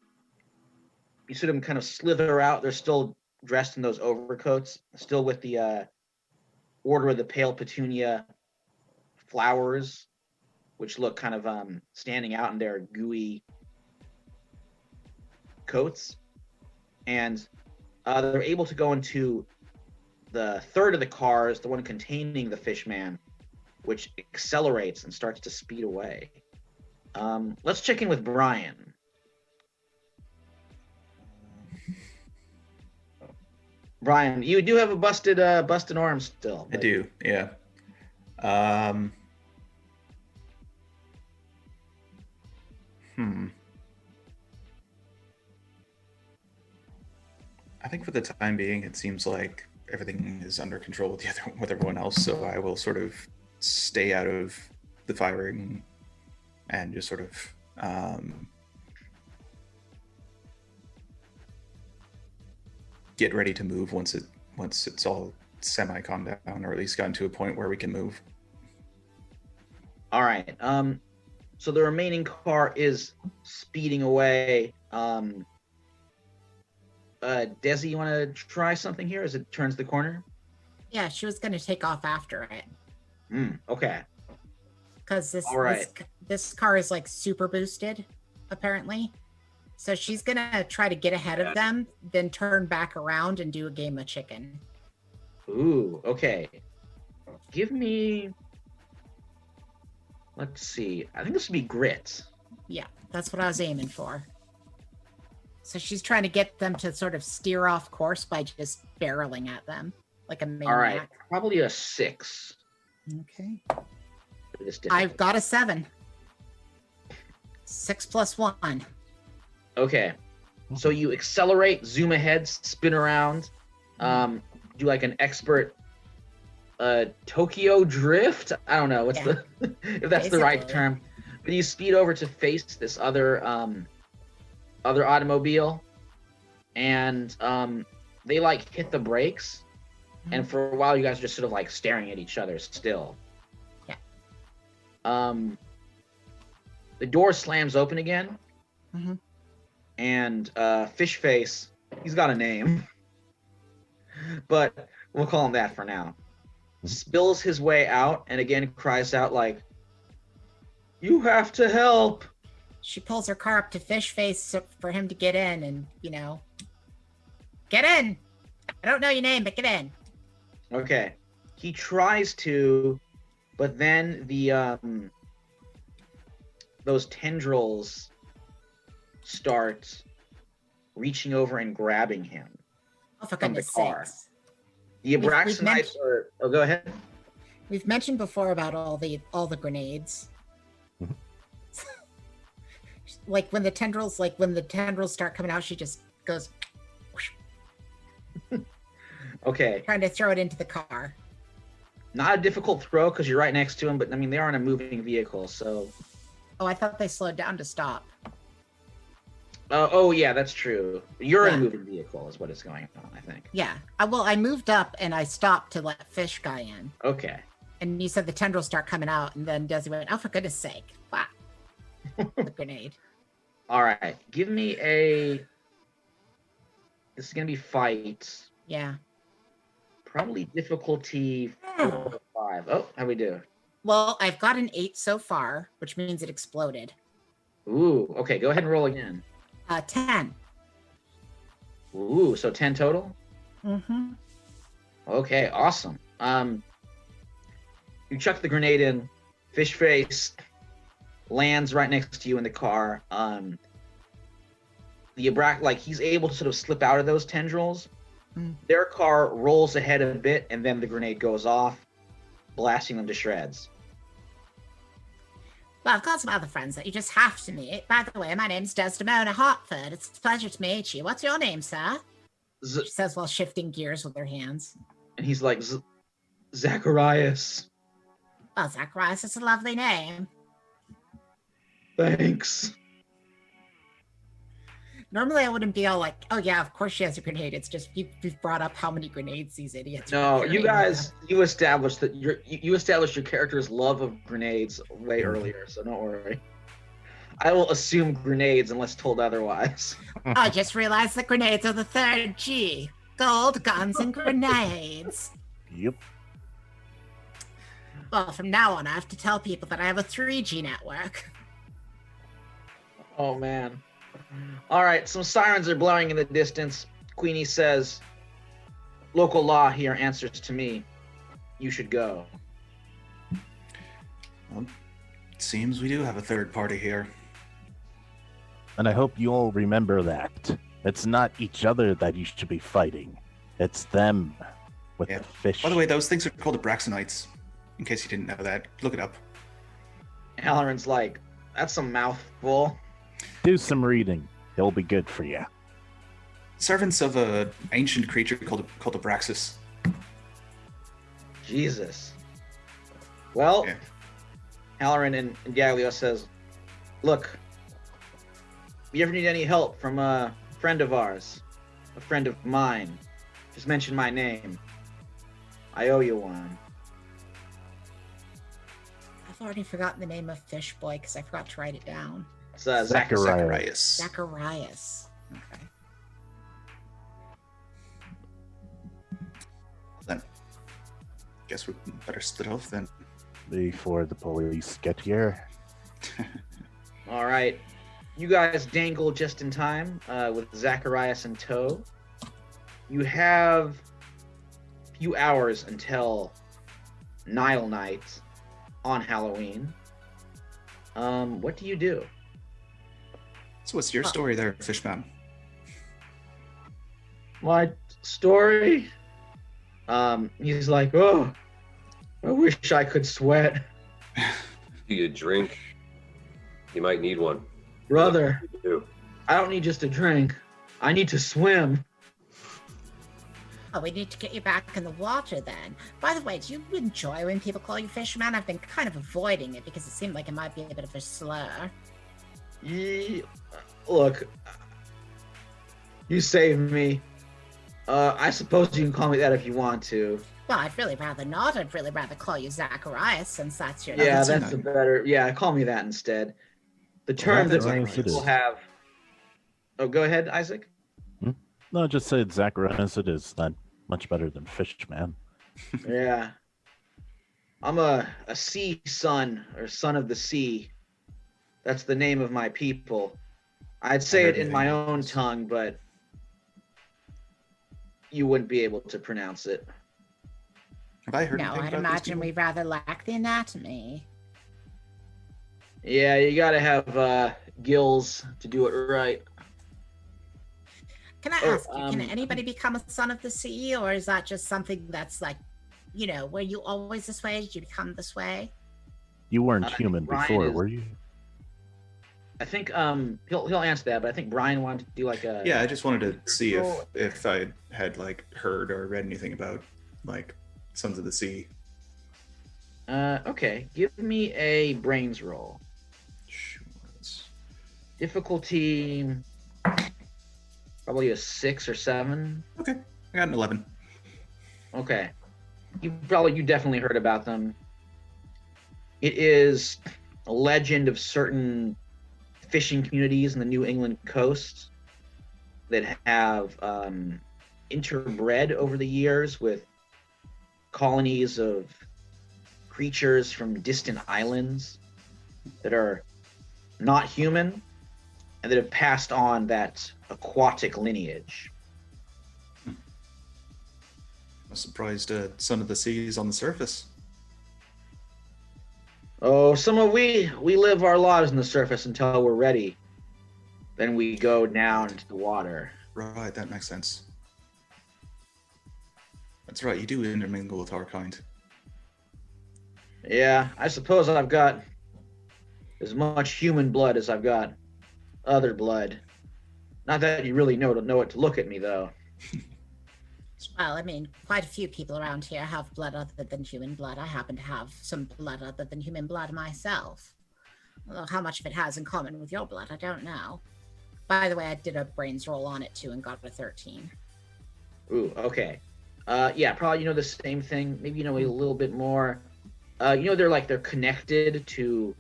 A: you see them kind of slither out. They're still dressed in those overcoats, still with the Order of the Pale Petunia flowers, which look kind of standing out in their gooey coats. And they're able to go into the third of the cars, the one containing the Fishman, which accelerates and starts to speed away. Let's check in with Brian. Brian, you do have a busted arm still.
C: I do, yeah. I think for the time being, it seems like everything is under control with everyone else. So I will sort of stay out of the firing and just sort of get ready to move once it's all semi calmed down, or at least gotten to a point where we can move.
A: All right. So the remaining car is speeding away. Desi, you want to try something here as it turns the corner?
B: Yeah, she was going to take off after it.
A: Okay.
B: Because this car is like super boosted, apparently. So she's going to try to get ahead of them, then turn back around and do a game of chicken.
A: Ooh, okay. Give me... Let's see. I think this would be grit.
B: Yeah, that's what I was aiming for. So she's trying to get them to sort of steer off course by just barreling at them like a maniac.
A: All right, probably a 6.
B: Okay.
A: This
B: I've got a 7. 6 plus 1.
A: Okay. So you accelerate, zoom ahead, spin around, do like an expert Tokyo drift. I don't know what's the if that's the right term. But you speed over to face this other automobile, and they like hit the brakes, and for a while you guys are just sort of like staring at each other still.
B: Yeah.
A: The door slams open again, and Fish Face, he's got a name, but we'll call him that for now, spills his way out and again cries out like, You have to help.
B: She pulls her car up to Fish Face for him to get in and, get in. I don't know your name, but get in.
A: Okay. He tries to, but then those tendrils start reaching over and grabbing him.
B: Oh, for
A: From the
B: goodness
A: car.
B: sakes.
A: The Abraxanites are. Oh, go ahead.
B: We've mentioned before about all the grenades.
D: Mhm.
B: when the tendrils start coming out, she just goes
A: Okay.
B: trying to throw it into the car.
A: Not a difficult throw because you're right next to him, but I mean they are in a moving vehicle, so.
B: Oh, I thought they slowed down to stop.
A: Oh yeah, that's true. You're in a
B: Yeah.
A: moving vehicle, is what is going on. I think.
B: Yeah. I moved up and I stopped to let Fish Guy in.
A: Okay.
B: And you said the tendrils start coming out, and then Desi went, "Oh, for goodness sake!" Wow. The grenade.
A: All right. Give me a. This is gonna be fight.
B: Yeah.
A: Probably difficulty 4 or 5. Oh, how we do?
B: Well, I've got an 8 so far, which means it exploded.
A: Ooh. Okay. Go ahead and roll again.
B: 10.
A: Ooh. So 10 total.
B: Mm-hmm.
A: Okay. Awesome. You chuck the grenade in. Fish Face lands right next to you in the car. He's able to sort of slip out of those tendrils.
B: Mm.
A: Their car rolls ahead a bit, and then the grenade goes off, blasting them to shreds.
B: Well, I've got some other friends that you just have to meet. By the way, my name's Desdemona Hartford. It's a pleasure to meet you. What's your name, sir?
A: Z-
B: She says while shifting gears with her hands.
A: and he's like, Zacharias.
B: Well, Zacharias, it's a lovely name.
A: Thanks.
B: Normally, I wouldn't be all like, "Oh yeah, of course she has a grenade." It's just you've brought up how many grenades these idiots.
A: No,
B: are
A: you
B: carrying.
A: guys, you established that you established your character's love of grenades way earlier, so don't worry. I will assume grenades unless told otherwise.
B: I just realized that grenades are the third G. Gold, guns, and grenades.
D: Yep.
B: Well, from now on, I have to tell people that I have a 3G network.
A: Oh man. All right, some sirens are blowing in the distance. Queenie says, "Local law here answers to me. You should go."
C: Well, it seems we do have a third party here.
D: And I hope you all remember that. It's not each other that you should be fighting. It's them with
C: Yeah.
D: the fish.
C: By the way, those things are called Abraxanites. In case you didn't know that, look it up.
A: Halloran's like, "That's a mouthful."
D: Do some reading. It'll be good for you.
C: Servants of a ancient creature called Abraxas.
A: Jesus. Well,
C: Yeah.
A: Halloran and Gaglio says, "Look, if you ever need any help from a friend of ours, a friend of mine, just mention my name. I owe you one."
B: I've already forgotten the name of Fish Boy because I forgot to write it down.
A: It's
D: Zacharias.
B: Zacharias. Okay.
C: Then, guess we better split off then.
D: Before the police get here.
A: All right. You guys dangle just in time with Zacharias in tow. You have a few hours until Nile Night on Halloween. What do you do?
C: So what's your story there, Fishman?
A: My story? He's like, "Oh, I wish I could sweat.
E: Do you drink? You might need one.
A: Brother,
E: You do.
A: I don't need just a drink. I need to swim."
B: Oh, we need to get you back in the water then. By the way, do you enjoy when people call you Fishman? I've been kind of avoiding it because it seemed like it might be a bit of a slur.
A: Look, you saved me. I suppose you can call me that if you want to.
B: Well, I'd really rather not. I'd really rather call you Zacharias since that's your
A: Yeah,
C: that's
A: that's a
C: fine.
A: better. Yeah, call me that instead. The term that
D: Zacharias it
A: people
D: is.
A: have. Oh, go ahead, Isaac.
D: No, just say Zacharias. It is not much better than Fishman.
A: Yeah. I'm a sea son, or son of the sea. That's the name of my people. I'd say it in my own tongue, but you wouldn't be able to pronounce it.
C: Have I heard
B: No,
C: anything
B: I'd
C: about these
B: imagine
C: people?
B: we rather lack the anatomy.
A: Yeah, you gotta have gills to do it right.
B: Can I
A: Oh,
B: ask you, can anybody become a son of the sea, or is that just something that's like, were you always this way? Did you become this way?
D: You weren't
A: I think
D: human
A: Brian
D: before,
A: is-
D: were you?
A: I think he'll answer that, but I think Brian wanted to do like a
C: Yeah, I just wanted to see
A: Roll.
C: if I had like heard or read anything about like Sons of the Sea.
A: Okay, give me a brains roll.
C: Sure. Let's-
A: Difficulty probably a 6 or 7.
C: Okay, I got an 11.
A: Okay. You definitely heard about them. It is a legend of certain fishing communities in the New England coast that have interbred over the years with colonies of creatures from distant islands that are not human and that have passed on that aquatic lineage.
C: I'm surprised Son of the Sea is on the surface.
A: Oh, we live our lives on the surface until we're ready. Then we go down to the water.
C: Right, that makes sense. That's right, you do intermingle with our kind.
A: Yeah, I suppose I've got as much human blood as I've got other blood. Not that you really know it to look at me, though.
B: Well, I mean, quite a few people around here have blood other than human blood. I happen to have some blood other than human blood myself. Although how much of it has in common with your blood, I don't know. By the way, I did a brains roll on it too and got a 13.
A: Ooh, okay. Yeah, probably the same thing. Maybe a little bit more. They're connected to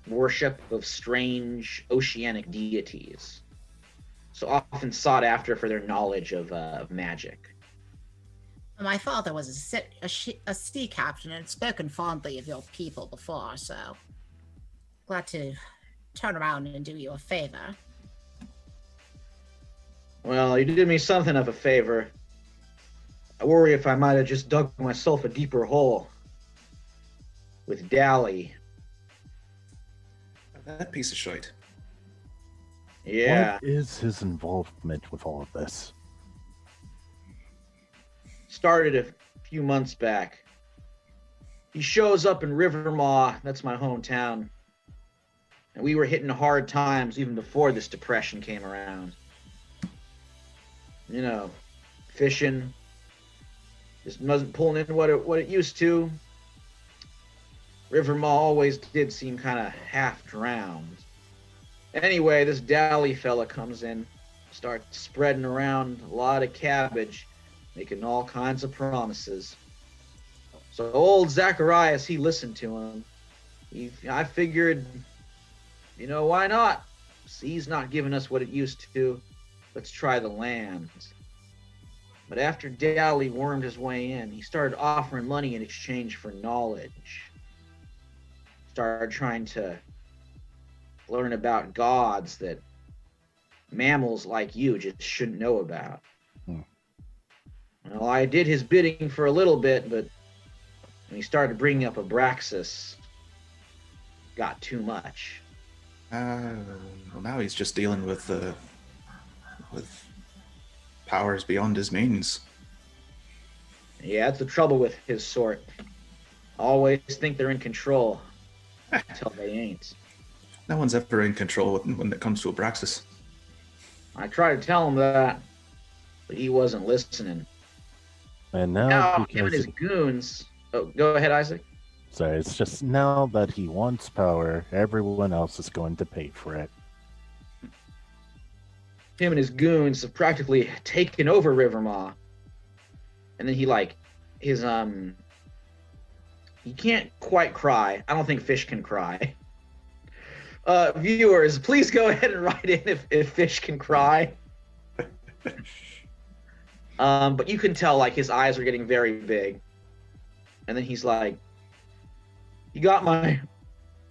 A: worship of strange oceanic deities. So often sought after for their knowledge of magic.
B: My father was a sea captain and had spoken fondly of your people before, so glad to turn around and do you a favor.
A: Well, you did me something of a favor. I worry if I might have just dug myself a deeper hole with Dally.
C: That piece of shite.
A: Yeah.
D: What is his involvement with all of this?
A: Started a few months back. He shows up in Rivermaw, that's my hometown. And we were hitting hard times even before this depression came around. Fishing just wasn't pulling in what it used to. Rivermaw always did seem kind of half drowned. Anyway, this Dally fella comes in, starts spreading around a lot of cabbage, making all kinds of promises. So old Zacharias, he listened to him. I figured, why not? Sea's not giving us what it used to. Let's try the land. But after Dally wormed his way in, he started offering money in exchange for knowledge. Started trying to learn about gods that mammals like you just shouldn't know about. Well, I did his bidding for a little bit, but when he started bringing up Abraxas, got too much.
C: Well, now he's just dealing with powers beyond his means.
A: Yeah, that's the trouble with his sort. Always think they're in control until they ain't.
C: No one's ever in control when it comes to Abraxas.
A: I tried to tell him that, but he wasn't listening.
D: And
A: Now,
D: now,
A: him and
D: because
A: his goons. Oh, go ahead, Isaac.
D: sorry, it's just now that he wants power, everyone else is going to pay for it.
A: Him and his goons have practically taken over Rivermaw. And then he can't quite cry. I don't think fish can cry. Viewers, please go ahead and write in if fish can cry. But you can tell his eyes are getting very big. And then he's like, "You got my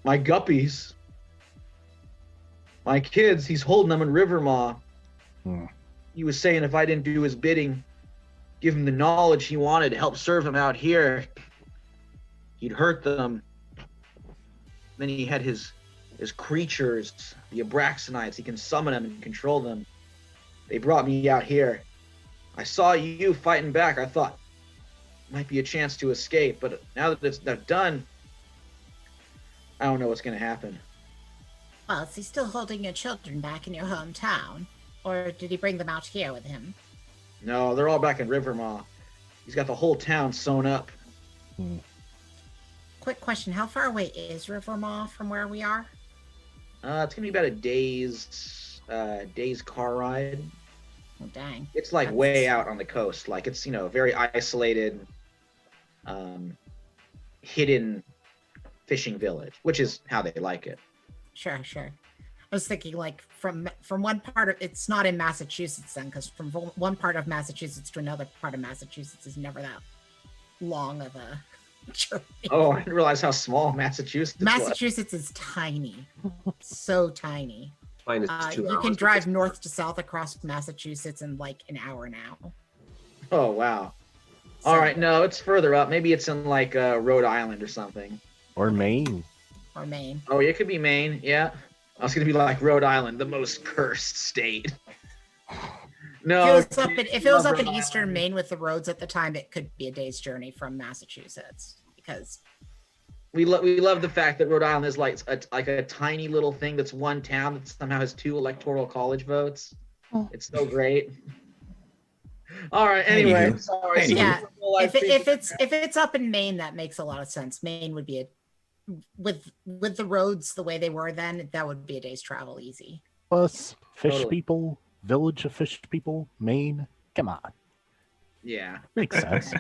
A: guppies. My kids, he's holding them in Rivermaw.
D: Hmm.
A: He was saying if I didn't do his bidding, give him the knowledge he wanted to help serve him out here, he'd hurt them. Then he had his creatures, the Abraxanites. He can summon them and control them. They brought me out here. I saw you fighting back. I thought might be a chance to escape, but now that it's done, I don't know what's going to happen.
B: Well, is he still holding your children back in your hometown? Or did he bring them out here with him?
A: No, they're all back in Rivermaw. He's got the whole town sewn up.
B: Quick question, how far away is Rivermaw from where we are?
A: It's gonna be about a day's car ride.
B: Oh, dang.
A: It's like way out on the coast. Like it's, very isolated, hidden fishing village, which is how they like it.
B: Sure. I was thinking like from one part of, it's not in Massachusetts then, because from one part of Massachusetts to another part of Massachusetts is never that long of a journey.
A: Oh, I didn't realize how small Massachusetts was.
B: Massachusetts is tiny. So tiny.
E: Mine is 2
B: You
E: hours.
B: can drive north to south across Massachusetts in like an hour now.
A: Oh, wow. All right, no, it's further up. Maybe it's in like Rhode Island or something.
D: Or Maine.
B: Or Maine.
A: Oh, it could be Maine, yeah. I was gonna be like Rhode Island, the most cursed state. No,
B: If it was up in eastern Maine with the roads at the time, it could be a day's journey from Massachusetts because
A: we love the fact that Rhode Island is like a tiny little thing that's one town that somehow has 2 electoral college votes.
B: Oh.
A: It's so great. All right. Anyway, sorry.
C: Anywho.
B: yeah. If it's up in Maine, that makes a lot of sense. Maine would be with the roads the way they were then, that would be a day's travel easy.
D: Plus, fish
A: Totally.
D: people, village of fish people, Maine. Come on.
A: Yeah.
D: Makes sense.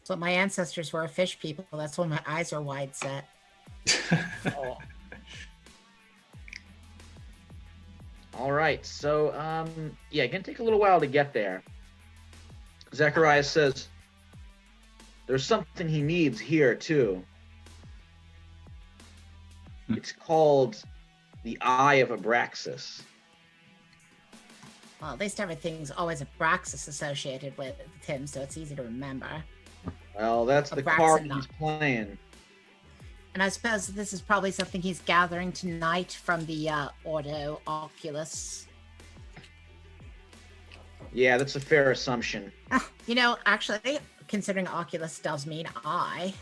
B: So my ancestors were a fish people. That's when my eyes are wide set.
A: Oh. All right. So, gonna take a little while to get there. Zechariah says there's something he needs here too. It's called the Eye of Abraxas.
B: Well, at least everything's always a Braxis associated with him, so it's easy to remember.
A: Well, that's the card he's playing.
B: And I suppose this is probably something he's gathering tonight from the Ordo Oculus.
A: Yeah, that's a fair assumption.
B: Actually, considering Oculus does mean eye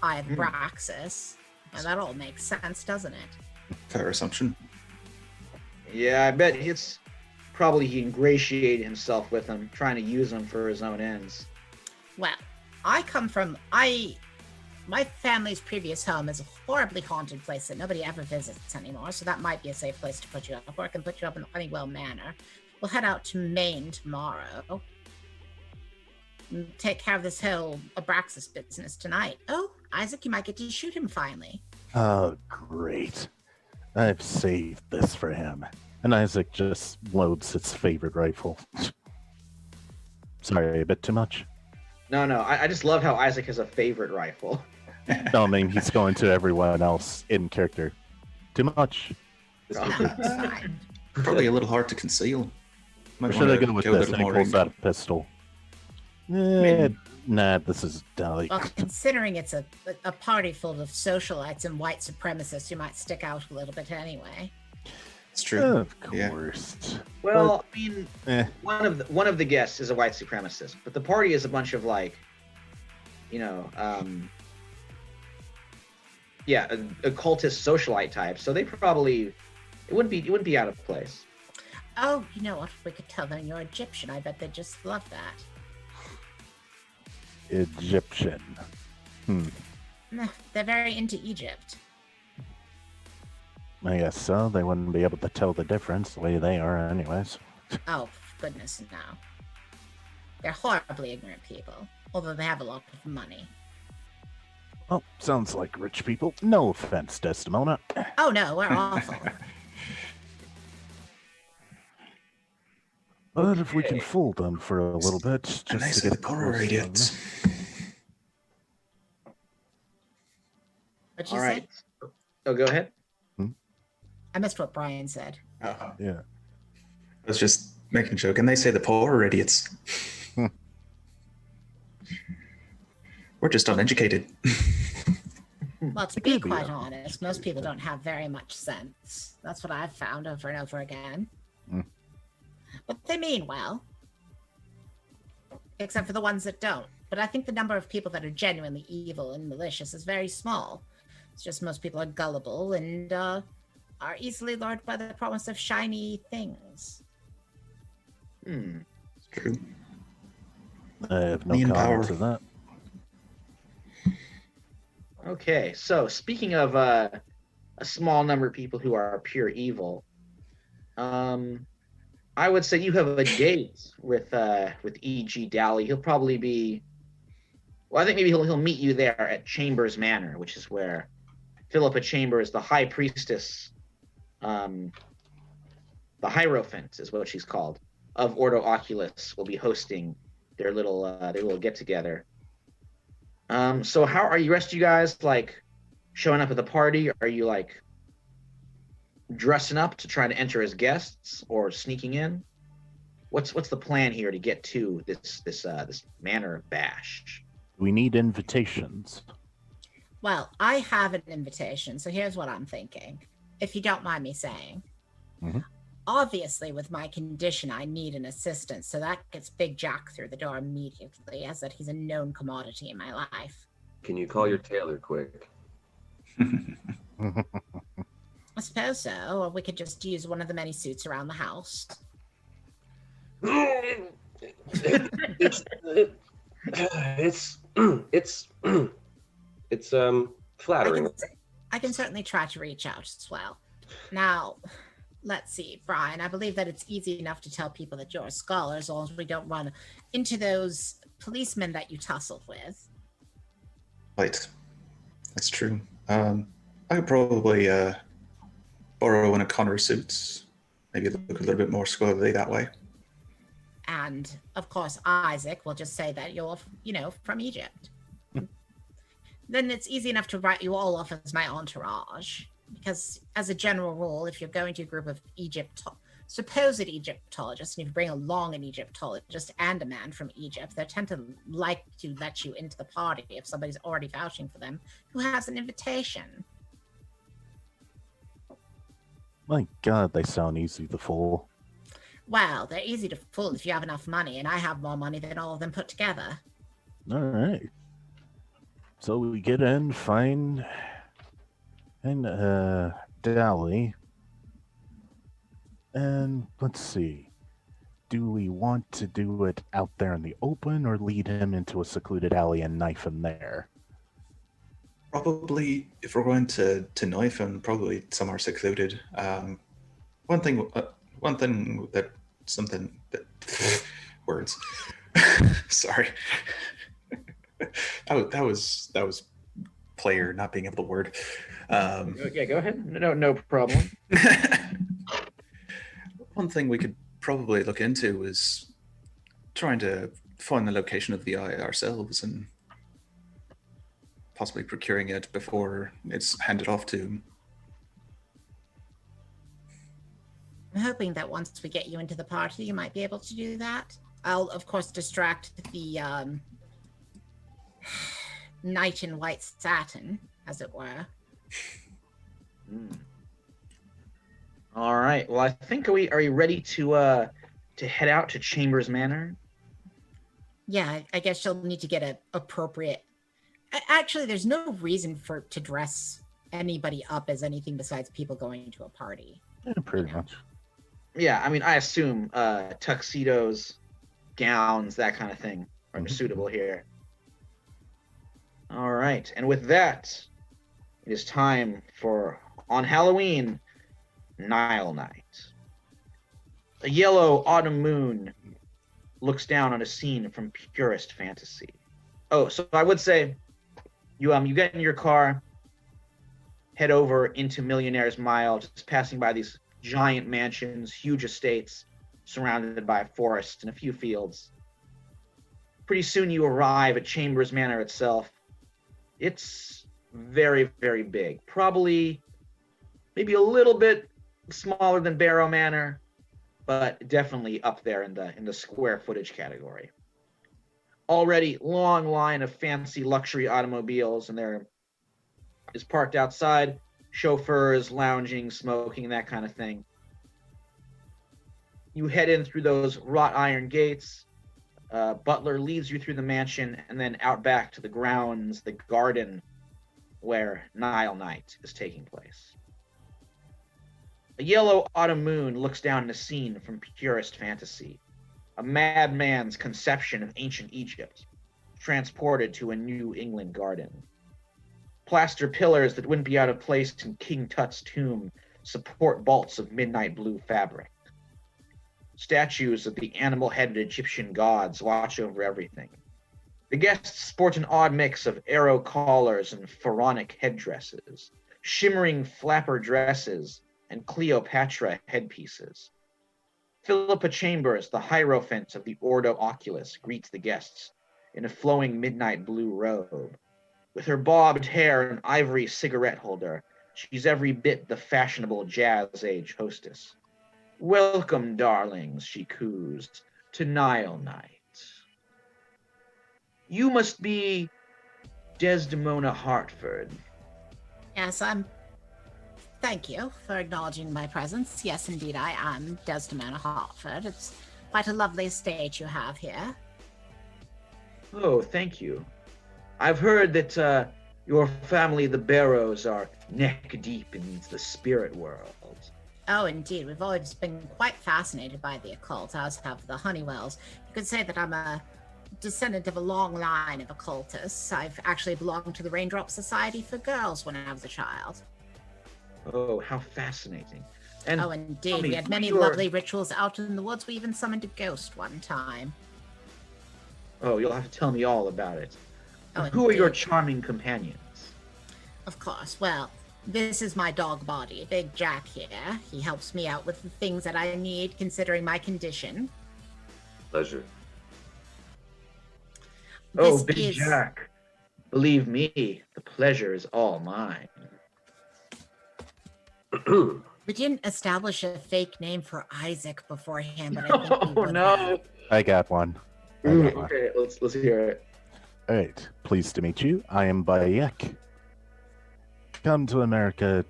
B: of Braxis, and that all makes sense, doesn't it?
C: Fair assumption.
A: Yeah, I bet it's probably he ingratiated himself with him, trying to use him for his own ends.
B: Well, my family's previous home is a horribly haunted place that nobody ever visits anymore, so that might be a safe place to put you up, or I can put you up in Honeywell Manor. We'll head out to Maine tomorrow. And take care of this whole Abraxas business tonight. Oh, Isaac, you might get to shoot him finally.
D: Oh, great. I've saved this for him. And Isaac just loads his favorite rifle. Sorry, a bit too much.
A: No, I just love how Isaac has a favorite rifle.
D: No, I mean, he's going to everyone else in character. Too much.
B: No, it's fine.
C: Probably a little hard to conceal.
D: Or
C: Might
D: should I
C: wanna
D: go with
C: go a
D: this?
C: little
D: And he
C: more
D: pulls out a pistol. Nah, this is like...
B: Well, considering it's a party full of socialites and white supremacists, you might stick out a little bit anyway.
C: It's true.
D: Of
C: Yeah.
D: course.
A: Well, I mean,
D: Eh.
A: one of the guests is a white supremacist, but the party is a bunch of occultist socialite types. So they probably it wouldn't be out of place.
B: Oh, you know what? We could tell them you're Egyptian. I bet they'd just love that.
D: Egyptian.
B: They're very into Egypt.
D: I guess so. They wouldn't be able to tell the difference the way they are anyways.
B: Oh, goodness, no. They're horribly ignorant people, although they have a lot of money.
D: Oh, sounds like rich people. No offense, Desdemona.
B: Oh, no, we're awful.
D: But if we can fool them for a little bit, just
C: Nice
D: to
C: of
D: get
C: the poor
D: closer.
C: idiots.
B: What'd you
A: All
B: say?
A: right. Oh, go ahead.
B: I missed what Brian said.
C: Oh,
D: Yeah.
C: I was just making a joke, and they say the poor are idiots. We're just uneducated.
B: Well, to be
D: could be,
B: quite
D: yeah.
B: honest, most people don't have very much sense. That's what I've found over and over again.
D: Mm.
B: But they mean well. Except for the ones that don't. But I think the number of people that are genuinely evil and malicious is very small. It's just most people are gullible and are easily lured by the promise of shiny things.
A: Hmm.
C: It's true.
D: I have no
C: Me and
D: comment
C: power.
D: to that.
A: Okay, so speaking of a small number of people who are pure evil, I would say you have a date with E.G. Dally. He'll probably be, well, I think maybe he'll meet you there at Chambers Manor, which is where Philippa Chambers, the High Priestess, the Hierophant is what she's called, of Ordo Oculus, will be hosting their little get together. So how are you? Rest of you guys like showing up at the party? Are you like dressing up to try to enter as guests or sneaking in? What's the plan here to get to this manor bash?
D: We need invitations.
B: Well, I have an invitation, so here's what I'm thinking. If you don't mind me saying.
D: Mhm.
B: Obviously, with my condition, I need an assistant, so that gets Big Jack through the door immediately, as that he's a known commodity in my life.
E: Can you call your tailor quick?
B: I suppose so, or we could just use one of the many suits around the house.
E: It's flattering.
B: I can certainly try to reach out as well. Now, let's see, Brian, I believe that it's easy enough to tell people that you're a scholar as long as we don't run into those policemen that you tussled with.
C: Right. That's true. I could probably borrow one of Connor's suits. Maybe look a little bit more scholarly that way.
B: And, of course, Isaac will just say that you're, from Egypt. Then it's easy enough to write you all off as my entourage. Because, as a general rule, if you're going to a group of supposed Egyptologists, and if you bring along an Egyptologist and a man from Egypt, they tend to like to let you into the party if somebody's already vouching for them who has an invitation.
D: My God, they sound easy to fool.
B: Well, they're easy to fool if you have enough money, and I have more money than all of them put together.
D: All right. So we get in, find Dally. And let's see. Do we want to do it out there in the open or lead him into a secluded alley and knife him there?
C: Probably, if we're going to knife him, probably somewhere secluded. Something that words. Sorry. that was player not being able to word.
A: Okay, go ahead. No problem.
C: One thing we could probably look into is trying to find the location of the eye ourselves and possibly procuring it before it's handed off to him.
B: I'm hoping that once we get you into the party, you might be able to do that. I'll, of course, distract the knight in white satin, as it were.
A: All right. Well, I think are you ready to head out to Chambers Manor?
B: Yeah, I guess you'll need to get an appropriate. Actually, there's no reason to dress anybody up as anything besides people going to a party.
D: Yeah, pretty much.
A: Yeah, I mean, I assume tuxedos, gowns, that kind of thing are suitable here. All right, and with that, it is time for, on Halloween, Nile Night. A yellow autumn moon looks down on a scene from purest fantasy. Oh, so I would say, you get in your car, head over into Millionaire's Mile, just passing by these giant mansions, huge estates, surrounded by a forest and a few fields. Pretty soon you arrive at Chambers Manor itself. It's very, very big. Probably maybe a little bit smaller than Barrow Manor, but definitely up there in the square footage category. Already long line of fancy luxury automobiles, and there is parked outside, chauffeurs lounging, smoking, that kind of thing. You head in through those wrought iron gates. Butler leads you through the mansion and then out back to the grounds, the garden, where Nile Night is taking place. A yellow autumn moon looks down on a scene from purest fantasy, a madman's conception of ancient Egypt, transported to a New England garden. Plaster pillars that wouldn't be out of place in King Tut's tomb support bolts of midnight blue fabric. Statues of the animal-headed Egyptian gods watch over everything. The guests sport an odd mix of arrow collars and pharaonic headdresses, shimmering flapper dresses, and Cleopatra headpieces. Philippa Chambers, the Hierophant of the Ordo Oculus, greets the guests in a flowing midnight blue robe. With her bobbed hair and ivory cigarette holder, she's every bit the fashionable jazz age hostess. "Welcome, darlings," she coos, "to Nile Night. You must be Desdemona Hartford."
B: Yes, thank you for acknowledging my presence. Yes, indeed, I am Desdemona Hartford. It's quite a lovely estate you have here.
A: "Oh, thank you. I've heard that your family, the Barrows, are neck deep in the spirit world."
B: Oh, indeed. We've always been quite fascinated by the occult, as have the Honeywells. You could say that I'm a descendant of a long line of occultists. I've actually belonged to the Raindrop Society for Girls when I was a child.
A: Oh, how fascinating. And
B: oh, indeed. We had many lovely rituals out in the woods. We even summoned a ghost one time.
A: Oh, you'll have to tell me all about it.
B: Oh,
A: who are your
B: indeed.
A: charming companions?
B: Of course. Well, this is my dog Body, Big Jack here. He helps me out with the things that I need, considering my condition.
E: Pleasure.
A: Oh, Big Jack. Believe me, the pleasure is all mine.
B: We didn't establish a fake name for Isaac beforehand, but I think we would
A: no.
B: have.
D: I got one.
A: Okay, let's hear it.
D: All right. Pleased to meet you. I am Bayek. Come to America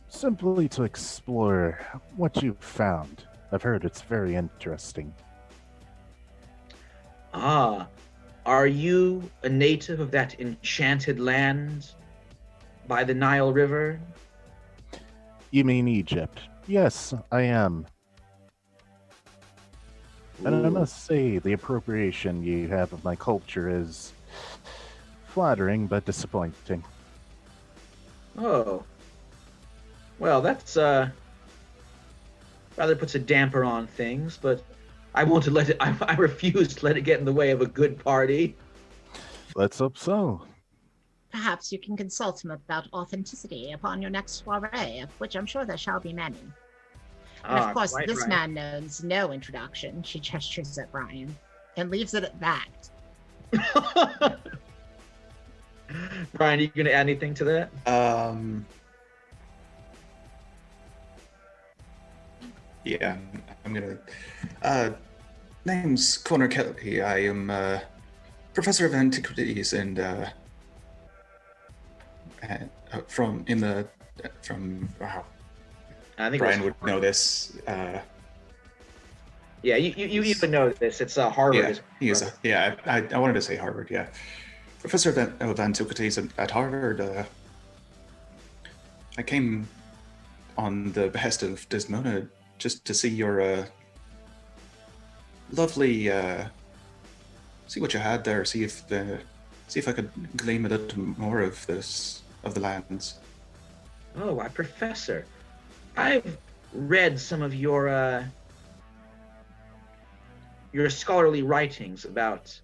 D: simply to explore what you've found. I've heard it's very interesting.
A: Ah, are you a native of that enchanted land by the Nile River?
D: You mean Egypt? Yes, I am. And I
A: Ooh.
D: must say, the appropriation you have of my culture is flattering but disappointing.
A: Oh. Well, that's rather puts a damper on things, but I won't let it I refuse to let it get in the way of a good party.
D: Let's hope so.
B: Perhaps you can consult him about authenticity upon your next soiree, of which I'm sure there shall be many. And of course,
A: quite
B: this
A: right.
B: man knows no introduction. She gestures at Brian and leaves it at that.
A: Brian, are you going to add anything to that?
C: Yeah, I'm gonna. Name's Connor Kelly. I am professor of antiquities and from. Wow,
A: I think
C: Brian would know this.
A: Yeah, you even know this. It's Harvard.
C: Yeah, I wanted to say Harvard. Yeah, professor of antiquities at Harvard. I came on the behest of Desdemona just to see your lovely. See what you had there. See if I could glean a little more of the lands.
A: Oh, why, Professor, I've read some of your scholarly writings about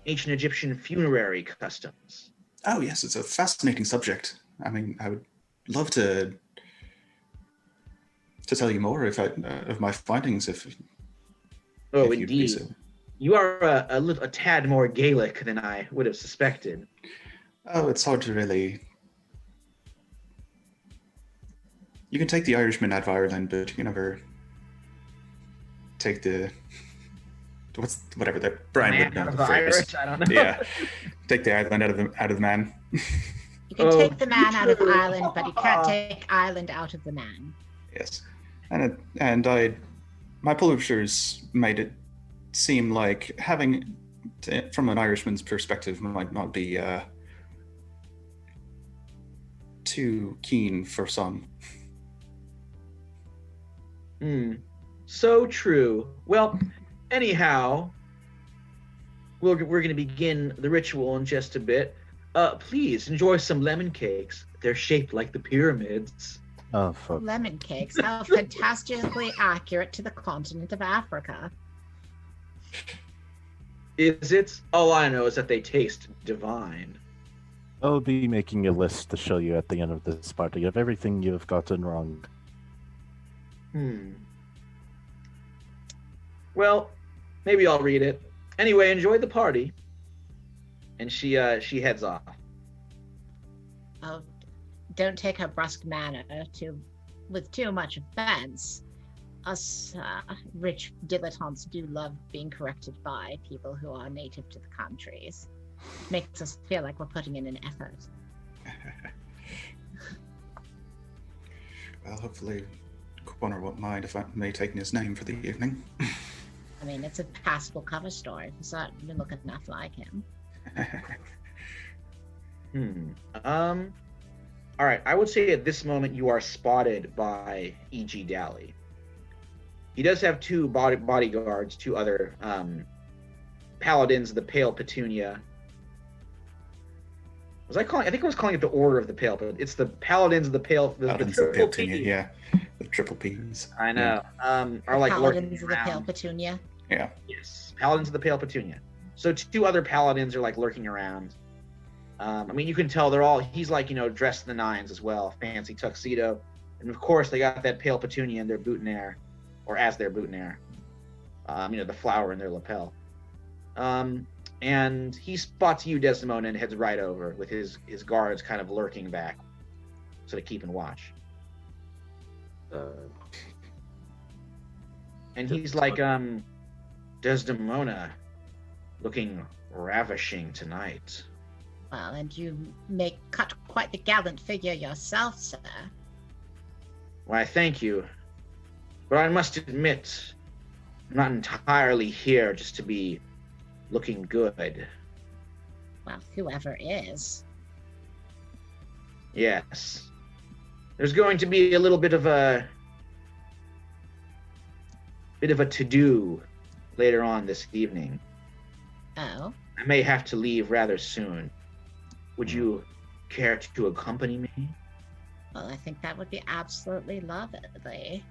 A: ancient Egyptian funerary customs.
C: Oh yes, it's a fascinating subject. I mean, I would love to tell you more of my findings if you'd be
A: Indeed.
C: so.
A: You are a tad more Gaelic than I would have suspected.
C: Oh, it's hard to really You can take the Irishman out of Ireland, but you can never take the whatever that Brian
A: Man
C: would know
A: out of
C: the
A: the
C: phrase.
A: Irish, I don't know.
C: Yeah, take the island out of the man.
B: You can
A: Oh,
B: take the man out of
A: true.
B: Ireland, but you can't take Ireland out of the man.
C: Yes, my publishers made it seem like having, from an Irishman's perspective, might not be too keen for some.
A: So true. Well, anyhow, we're going to begin the ritual in just a bit. Please enjoy some lemon cakes. They're shaped like the pyramids.
D: Oh, fuck.
B: Lemon cakes, how fantastically accurate to the continent of Africa.
A: Is it? All I know is that they taste divine.
D: I'll be making a list to show you at the end of this party of everything you've gotten wrong.
A: Well, maybe I'll read it. Anyway, enjoy the party. And she heads off.
B: Oh, don't take her brusque manner with too much offense. Us rich dilettantes do love being corrected by people who are native to the countries. Makes us feel like we're putting in an effort.
C: Well, hopefully Connor won't mind if I may take his name for the evening.
B: I mean, it's a passable cover story. You certainly look enough like him.
A: All right, I would say at this moment you are spotted by E.G. Dally. He does have two bodyguards, two other paladins of the Pale Petunia. I think I was calling it the Order of the Pale, but it's the Paladins of the Pale, the Triple
C: Petunia,
A: P.
C: yeah, the triple P's.
A: I know. Are like
B: Paladins of
A: lurking
B: the Pale
A: around.
B: Petunia.
C: Yeah.
A: Yes, Paladins of the Pale Petunia. So two other paladins are like lurking around. I mean, you can tell he's like, dressed in the nines as well, fancy tuxedo. And of course, they got that Pale Petunia in their boutonniere, or as their boutonniere. The flower in their lapel. And he spots you, Desdemona, and heads right over with his guards kind of lurking back, sort of keeping watch. And he's like, Desdemona, looking ravishing tonight.
B: Well, and you cut quite the gallant figure yourself, sir.
A: Why, thank you. But I must admit, I'm not entirely here just to be looking good.
B: Well, whoever is.
A: Yes. There's going to be a little bit of a to-do later on this evening.
B: Oh?
A: I may have to leave rather soon. Would you care to accompany me?
B: Well, I think that would be absolutely lovely.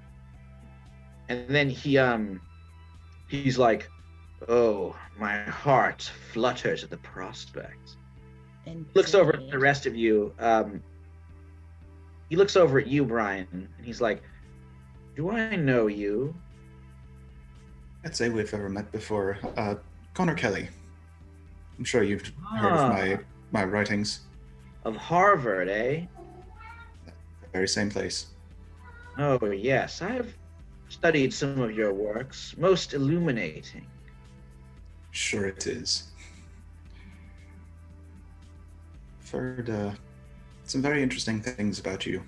A: And then he's like, oh, my heart flutters at the prospect.
B: Indeed.
A: Looks over at the rest of you. He looks over at you, Brian, and he's like, do I know you?
C: I'd say we've ever met before. Connor Kelly. I'm sure you've heard of my writings.
A: Of Harvard, eh?
C: The very same place.
A: Oh, yes. I've studied some of your works. Most illuminating.
C: Sure it is. I've heard some very interesting things about you.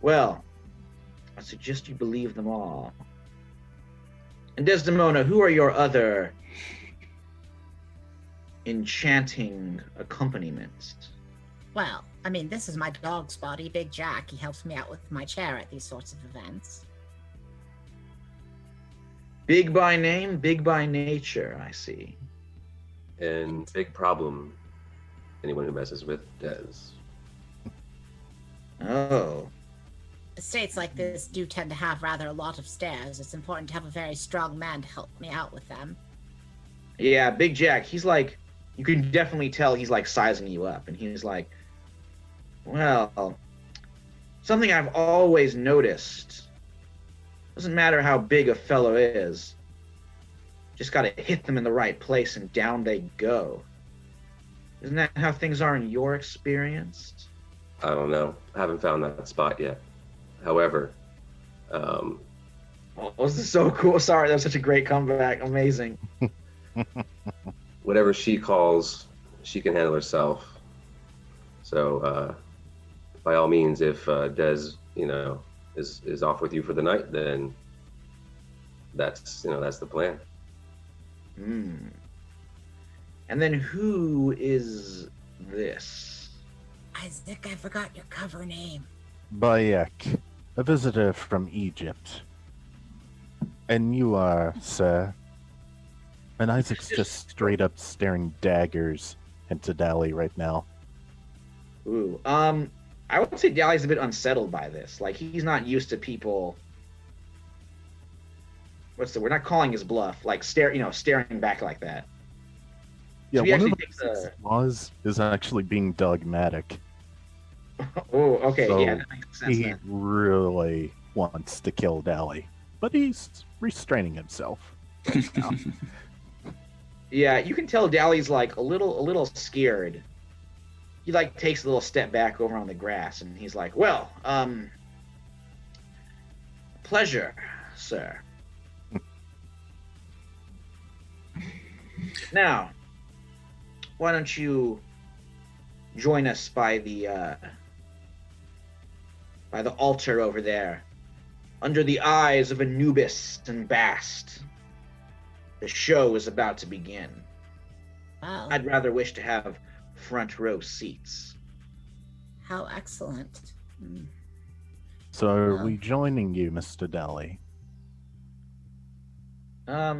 A: Well, I suggest you believe them all. And Desdemona, who are your other enchanting accompaniments?
B: Well, I mean, this is my dog's body, Big Jack. He helps me out with my chair at these sorts of events.
A: Big by name, big by nature, I see.
E: And big problem, anyone who messes with Des.
A: Oh.
B: Estates like this do tend to have rather a lot of stairs. It's important to have a very strong man to help me out with them.
A: Yeah, Big Jack, he's like, you can definitely tell he's like sizing you up. And he's like, well, something I've always noticed. Doesn't matter how big a fellow is. Just gotta hit them in the right place and down they go. Isn't that how things are in your experience?
E: I don't know. I haven't found that spot yet. However,
A: Oh, this is so cool. Sorry, that was such a great comeback. Amazing.
E: whatever she calls, she can handle herself. So, by all means, if Des, is off with you for the night, then that's the plan.
A: Hmm. And then who is this?
B: Isaac, I forgot your cover name.
D: Bayek, a visitor from Egypt. And you are, sir. And Isaac's just straight up staring daggers into Dally right now.
A: Ooh. I would say Dally's a bit unsettled by this. Like, he's not used to people. We're not calling his bluff. Like, staring back like that.
D: Yeah,
A: So he
D: one of
A: actually
D: the laws is actually being dogmatic.
A: Oh, okay,
D: So
A: yeah, that makes sense.
D: He
A: Then.
D: really wants to kill Dally, but he's restraining himself. Right now.
A: Yeah, you can tell Dally's like a little scared. He like takes a little step back over on the grass, and he's like, "Well, pleasure, sir." Now, why don't you join us by the altar over there, under the eyes of Anubis and Bast? The show is about to begin.
B: Wow.
A: I'd rather wish to have front row seats.
B: How excellent.
D: So are
B: Wow.
D: we joining you, Mr. Dally?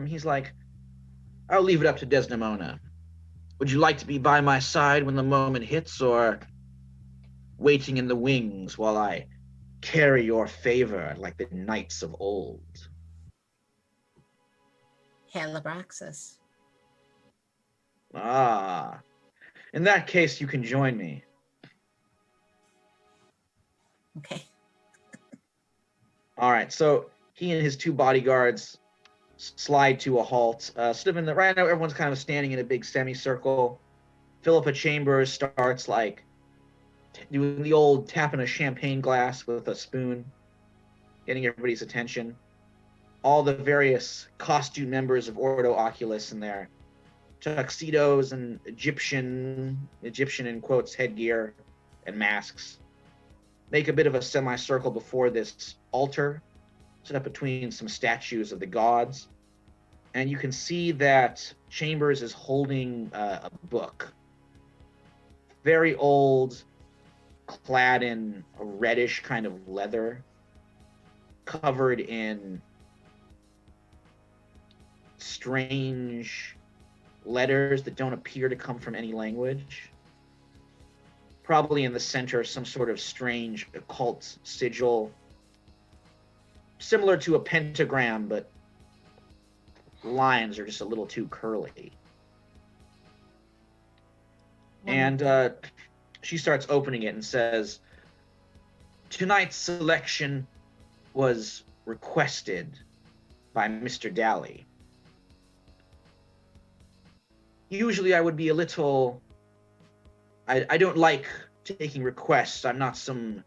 A: He's like, I'll leave it up to Desdemona. Would you like to be by my side when the moment hits, or waiting in the wings while I carry your favor like the knights of old?
B: Halibraxis.
A: Ah, in that case, you can join me.
B: Okay.
A: All right, so he and his two bodyguards slide to a halt. Sort of right now, everyone's kind of standing in a big semicircle. Philippa Chambers starts like doing the old tapping a champagne glass with a spoon, getting everybody's attention. All the various costume members of Ordo Oculus in their tuxedos and Egyptian in quotes headgear and masks make a bit of a semicircle before this altar set up between some statues of the gods, and you can see that Chambers is holding a book, very old, clad in a reddish kind of leather, covered in strange letters that don't appear to come from any language. Probably in the center, some sort of strange occult sigil, similar to a pentagram, but lines are just a little too curly. And she starts opening it and says, tonight's selection was requested by Mr. Dally. Usually I would be a little... I don't like taking requests. I'm not some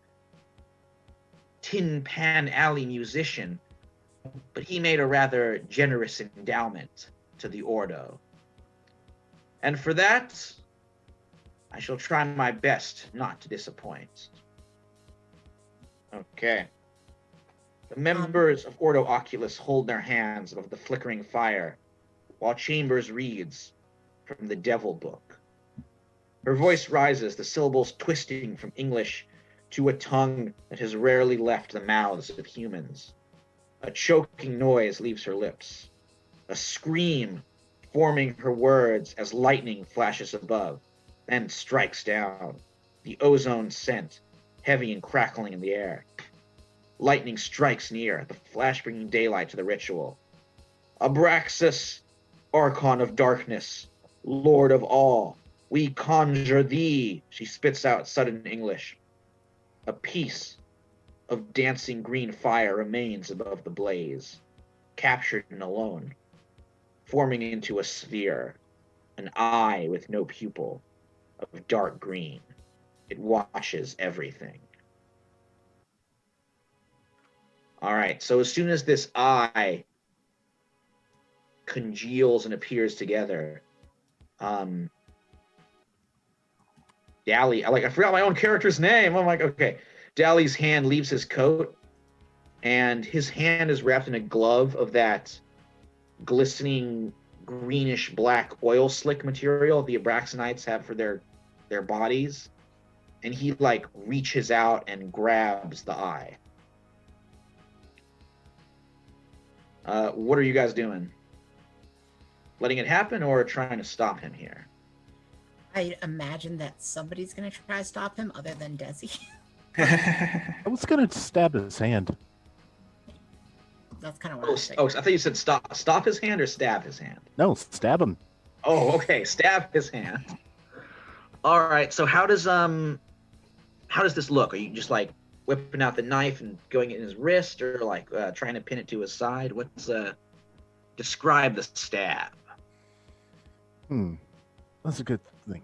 A: Tin Pan Alley musician, but he made a rather generous endowment to the Ordo. And for that, I shall try my best not to disappoint. Okay. The members of Ordo Oculus hold their hands above the flickering fire, while Chambers reads from the Devil Book. Her voice rises, the syllables twisting from English to a tongue that has rarely left the mouths of humans. A choking noise leaves her lips. A scream forming her words as lightning flashes above, then strikes down. The ozone scent, heavy and crackling in the air. Lightning strikes near, the flash bringing daylight to the ritual. Abraxas, Archon of Darkness, Lord of all, we conjure thee, she spits out sudden English. A piece of dancing green fire remains above the blaze, captured and alone, forming into a sphere, an eye with no pupil, of dark green. It watches everything. All right, so as soon as this eye congeals and appears together, Dally, I forgot my own character's name. I'm like, okay. Dally's hand leaves his coat, and his hand is wrapped in a glove of that glistening greenish black oil slick material the Abraxanites have for their bodies. And he like reaches out and grabs the eye. What are you guys doing? Letting it happen or trying to stop him here?
B: I imagine that somebody's going to try to stop him other than Desi.
D: I was gonna stab his hand.
B: That's kind of what I was thinking.
A: Oh, I thought you said stop his hand or stab his hand.
D: No, stab him.
A: Oh, okay, stab his hand. All right, so how does this look? Are you just like whipping out the knife and going in his wrist, or like trying to pin it to his side? What's describe the stab?
D: That's a good thing.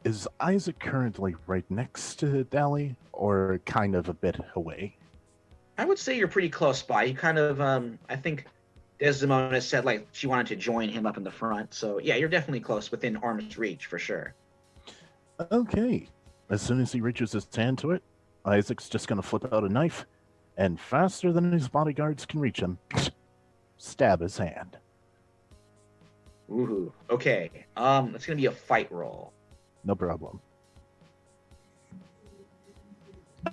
D: Is Isaac currently right next to Dally, or kind of a bit away?
A: I would say you're pretty close by. You kind of, I think Desdemona said like she wanted to join him up in the front. So yeah, you're definitely close, within arm's reach for sure.
D: Okay. As soon as he reaches his hand to it, Isaac's just gonna flip out a knife, and faster than his bodyguards can reach him, stab his hand.
A: Ooh, okay. It's gonna be a fight roll.
D: No problem.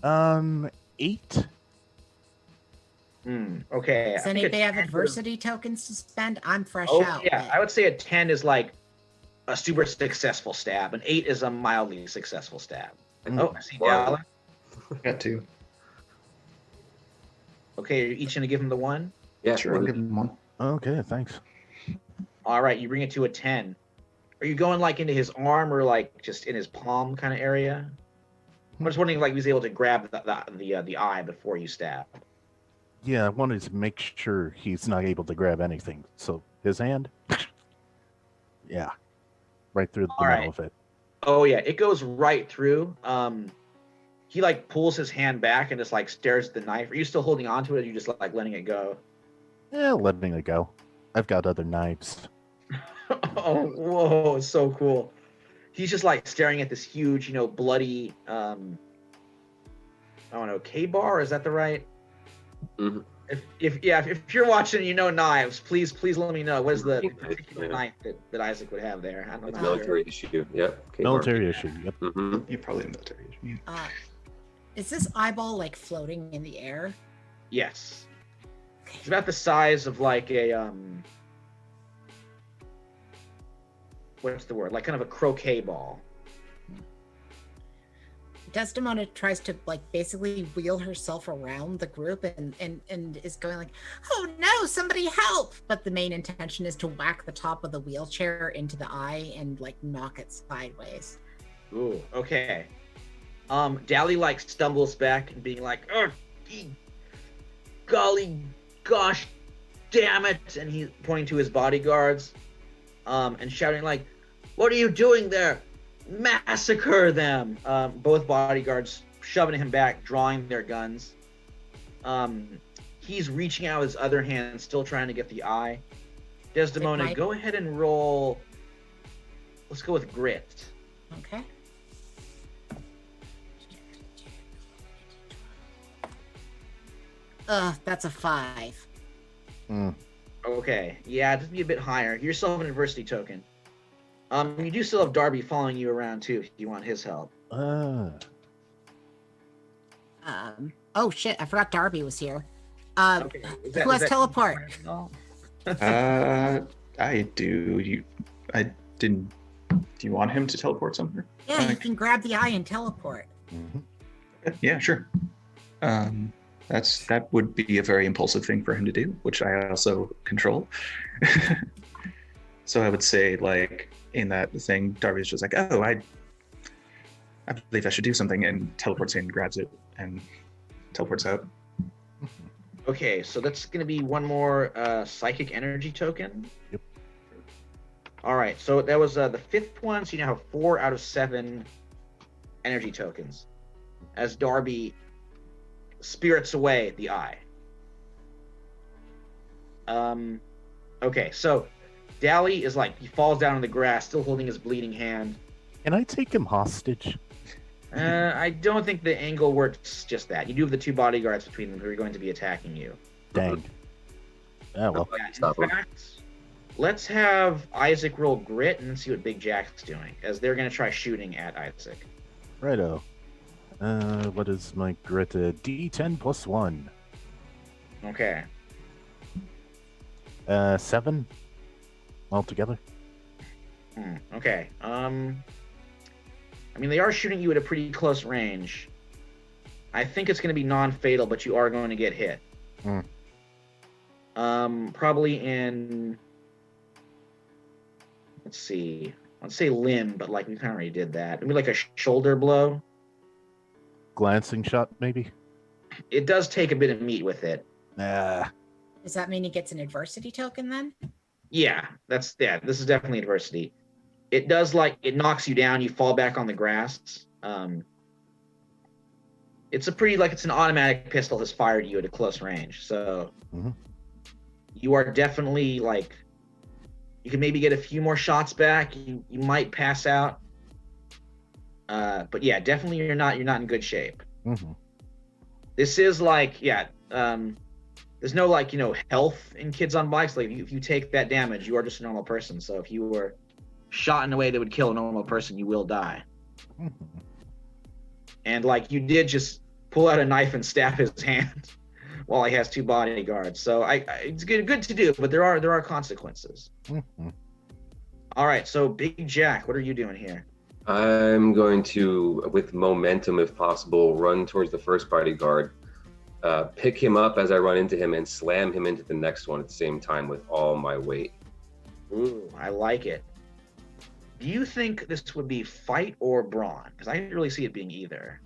D: 8.
A: Okay.
B: Does
A: I think a
B: anybody have
A: 10
B: adversity tokens to spend? I'm fresh
A: Oh
B: out.
A: yeah,
B: but-
A: I would say a 10 is like a super successful stab. An 8 is a mildly successful stab. Oh, I see
E: Wow.
A: Dalla.
C: Got 2.
A: Okay, you're each gonna give him the 1.
E: Yeah,
C: Sure, I'll give him 1.
D: Okay, thanks.
A: All right, you bring it to a 10. Are you going like into his arm or like just in his palm kind of area? I'm just wondering if like he was able to grab the eye before you stab.
D: Yeah, I wanted to make sure he's not able to grab anything. So his hand, yeah, right through the
A: All
D: middle
A: right.
D: of it.
A: Oh yeah, it goes right through. He like pulls his hand back and just like stares at the knife. Are you still holding on to it, or are you just like letting it go?
D: Yeah, letting it go. I've got other knives.
A: Oh, whoa, it's so cool. He's just like staring at this huge, bloody, I don't know, K-bar, is that the right?
E: Mhm.
A: If you're watching, knives, please let me know. What is the
E: Yeah.
A: particular knife that Isaac would have there? I don't
E: It's
A: know.
E: military issue. Yep. Okay,
D: Military issue. Yep.
E: Mm-hmm.
C: You're probably in the military. Yeah.
B: Is this eyeball like floating in the air?
A: Yes. It's about the size of like a, what's the word? Like kind of a croquet ball.
B: Desdemona tries to like basically wheel herself around the group and is going like, oh no, somebody help! But the main intention is to whack the top of the wheelchair into the eye and like knock it sideways.
A: Ooh, okay. Dally like stumbles back and being like, oh, golly gosh damn it, and he's pointing to his bodyguards, and shouting like, what are you doing there? Massacre them! Both bodyguards shoving him back, drawing their guns. He's reaching out his other hand, still trying to get the eye. Desdemona,
B: might-
A: go ahead and roll. Let's go with grit.
B: Okay. That's a 5.
A: Okay, yeah, just be a bit higher. You still have an adversity token. You do still have Darby following you around too, if you want his help.
B: Oh shit, I forgot Darby was here.
A: Okay,
B: Who has teleport?
C: I do. I didn't. Do you want him to teleport somewhere?
B: Yeah, you can grab the eye and teleport.
C: Yeah, sure. That would be a very impulsive thing for him to do, which I also control. So I would say, like, in that thing, Darby's just like, oh, I believe I should do something, and teleports in, grabs it, and teleports out.
A: Okay, so that's going to be one more psychic energy token.
D: Yep.
A: All right, so that was the fifth one. So you now have 4 out of 7 energy tokens as Darby spirits away the eye. Okay, so Dally is like, he falls down in the grass, still holding his bleeding hand.
D: Can I take him hostage?
A: I don't think the angle works just that. You do have the 2 bodyguards between them who are going to be attacking you.
D: Dang. Oh, well.
E: Stop
A: In
E: him.
A: fact, let's have Isaac roll grit and see what Big Jack's doing, as they're going to try shooting at Isaac.
D: Righto. What is my grit? D10 plus 1.
A: Okay.
D: 7 altogether.
A: Okay. I mean, they are shooting you at a pretty close range. I think it's going to be non-fatal, but you are going to get hit. Probably in... Let's see. Let's say limb, but like we kind of already did that. Maybe like a shoulder blow.
D: Glancing shot, maybe?
A: It does take a bit of meat with it.
B: Does that mean he gets an adversity token then?
A: Yeah, this is definitely adversity. It does, like, it knocks you down, you fall back on the grass. It's a pretty, like, it's an automatic pistol has fired you at a close range, so you are definitely, like, you can maybe get a few more shots back. You might pass out. But yeah, definitely you're not in good shape. This is like, there's no, like, health in Kids on Bikes. Like, if you take that damage, you are just a normal person. So if you were shot in a way that would kill a normal person, you will die. And, like, you did just pull out a knife and stab his hand while he has 2 bodyguards. So it's good to do, but there are consequences. All right, so Big Jack, what are you doing here?
E: I'm going to, with momentum if possible, run towards the first bodyguard, pick him up as I run into him, and slam him into the next one at the same time with all my weight.
A: Ooh, I like it. Do you think this would be fight or brawn? Because I didn't really see it being either.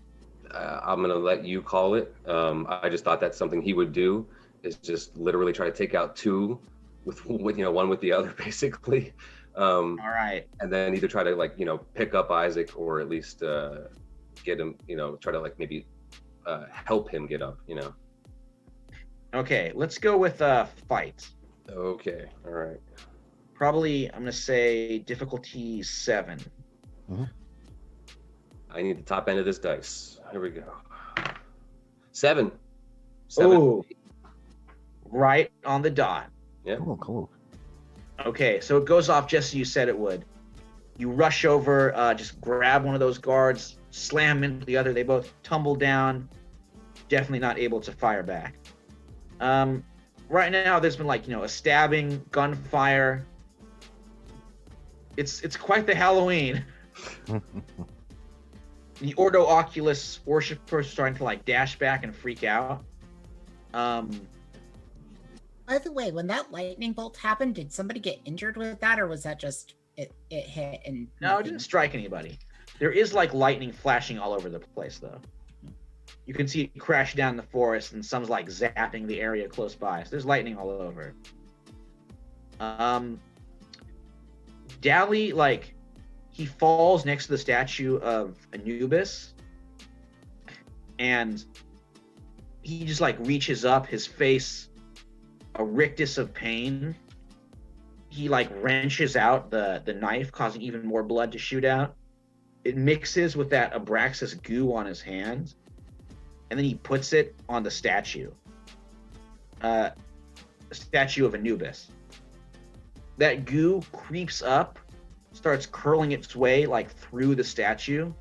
E: I'm going to let you call it. I just thought that's something he would do, is just literally try to take out 2 with one with the other, basically.
A: All right.
E: And then either try to, like, pick up Isaac, or at least get him, try to, like, maybe help him get up,
A: Okay, let's go with fight.
E: Okay, all right.
A: Probably, I'm going to say difficulty 7.
E: I need the top end of this dice. Here we go. 7.
A: Ooh. Right on the dot.
E: Yeah.
D: Cool.
A: Okay, so it goes off just as you said it would. You rush over, just grab one of those guards, slam into the other. They both tumble down. Definitely not able to fire back. Right now, there's been, like, a stabbing, gunfire. It's quite the Halloween. The Ordo Oculus worshippers are starting to, like, dash back and freak out.
B: By the way, when that lightning bolt happened, did somebody get injured with that, or was that just it hit and
A: No, it didn't strike anybody. There is, like, lightning flashing all over the place, though. You can see it crash down in the forest, and some's, like, zapping the area close by. So there's lightning all over. Dally, like, he falls next to the statue of Anubis, and he just, like, reaches up, his face a rictus of pain. He, like, wrenches out the knife, causing even more blood to shoot out. It mixes with that Abraxas goo on his hand, and then he puts it on the statue. The statue of Anubis. That goo creeps up, starts curling its way, like, through the statue,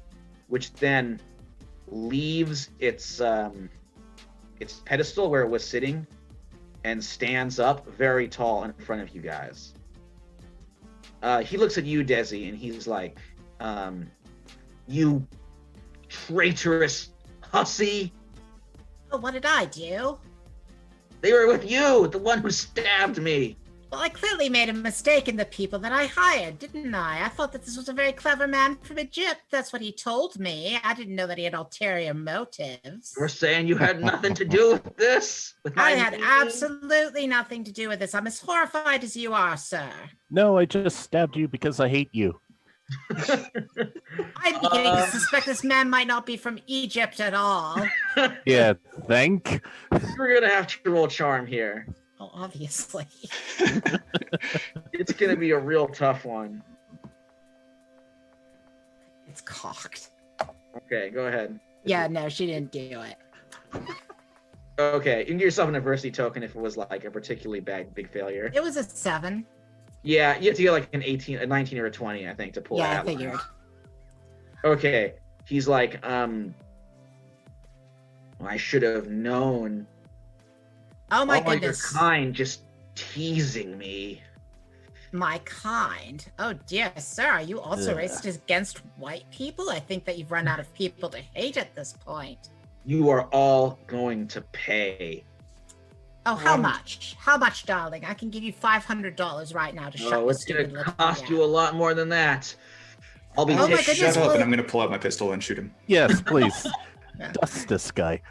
A: which then leaves its pedestal where it was sitting and stands up very tall in front of you guys. He looks at you, Desi, and he's like, you traitorous hussy.
B: Oh, what did I do?
A: They were with you, the one who stabbed me.
B: Well, I clearly made a mistake in the people that I hired, didn't I? I thought that this was a very clever man from Egypt. That's what he told me. I didn't know that he had ulterior motives.
A: We're saying you had nothing to do with this? With
B: I
A: my
B: had
A: meeting?
B: absolutely nothing to do with this. I'm as horrified as you are, sir.
D: No, I just stabbed you because I hate you.
B: I'm beginning to suspect this man might not be from Egypt at all.
D: Yeah, think.
A: We're gonna have to roll charm here.
B: Oh, obviously.
A: It's gonna be a real tough one.
B: It's cocked.
A: Okay, go ahead.
B: Yeah, no, she didn't do it.
A: Okay, you can give yourself an adversity token if it was like a particularly big failure.
B: It was a 7.
A: Yeah, you have to get like an 18, a 19, or a 20, I think, to pull
B: Yeah,
A: that
B: I figured.
A: line. Okay, he's like, I should have known.
B: Oh my
A: All your
B: goodness.
A: kind just teasing me.
B: My kind. Oh dear, sir, are you also
D: Ugh.
B: racist against white people? I think that you've run out of people to hate at this point.
A: You are all going to pay.
B: Oh, how much? How much, darling? I can give you $500 right now to shut your
A: It's
B: stupid
A: gonna
B: little
A: cost
B: tongue
A: you
B: out.
A: a lot more than that. I'll be
B: Oh my
A: taking-
B: goodness,
C: Shut up,
B: well-
C: and I'm going to pull out my pistol and shoot him.
D: Yes, please.
B: Yeah.
D: Dust this guy.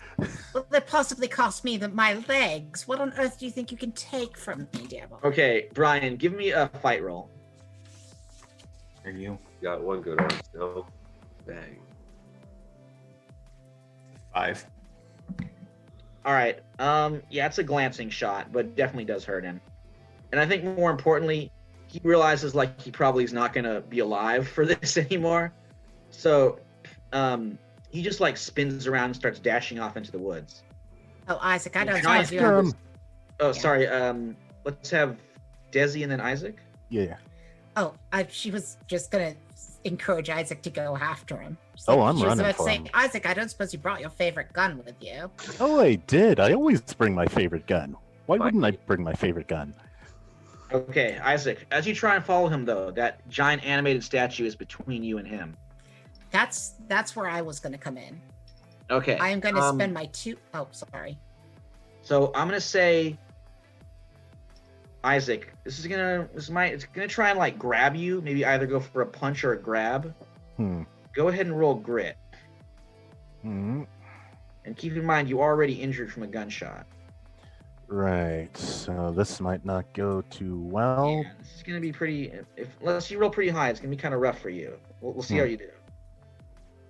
B: Will that possibly cost me my legs? What on earth do you think you can take from me, dear boy?
A: Okay, Brian, give me a fight roll.
C: There you
E: Got one good one still. Bang.
C: 5.
A: All right. Yeah, it's a glancing shot, but definitely does hurt him. And I think more importantly, he realizes like he probably is not gonna be alive for this anymore. So, he just like spins around and starts dashing off into the woods.
B: Oh, Isaac, I don't
A: Giant
B: suppose you
A: Sperm.
B: have...
A: Oh,
B: Yeah.
A: sorry. Let's have Desi and then Isaac.
D: Yeah.
B: Oh, she was just gonna encourage Isaac to go after him.
D: Oh, I'm
B: she was
D: running
B: about to
D: for
B: say,
D: him.
B: Isaac, I don't suppose you brought your favorite gun with you.
D: Oh, I did. I always bring my favorite gun. Why wouldn't I bring my favorite gun?
A: Okay, Isaac. As you try and follow him, though, that giant animated statue is between you and him.
B: That's where I was gonna come in.
A: Okay.
B: I am gonna spend my 2... Oh, sorry.
A: So I'm gonna say, Isaac, it's gonna try and like grab you. Maybe either go for a punch or a grab. Go ahead and roll grit.
D: Hmm.
A: And keep in mind, you are already injured from a gunshot.
D: Right. So this might not go too well.
A: Yeah, this is gonna be pretty. Unless you roll pretty high, it's gonna be kind of rough for you. We'll see how you do.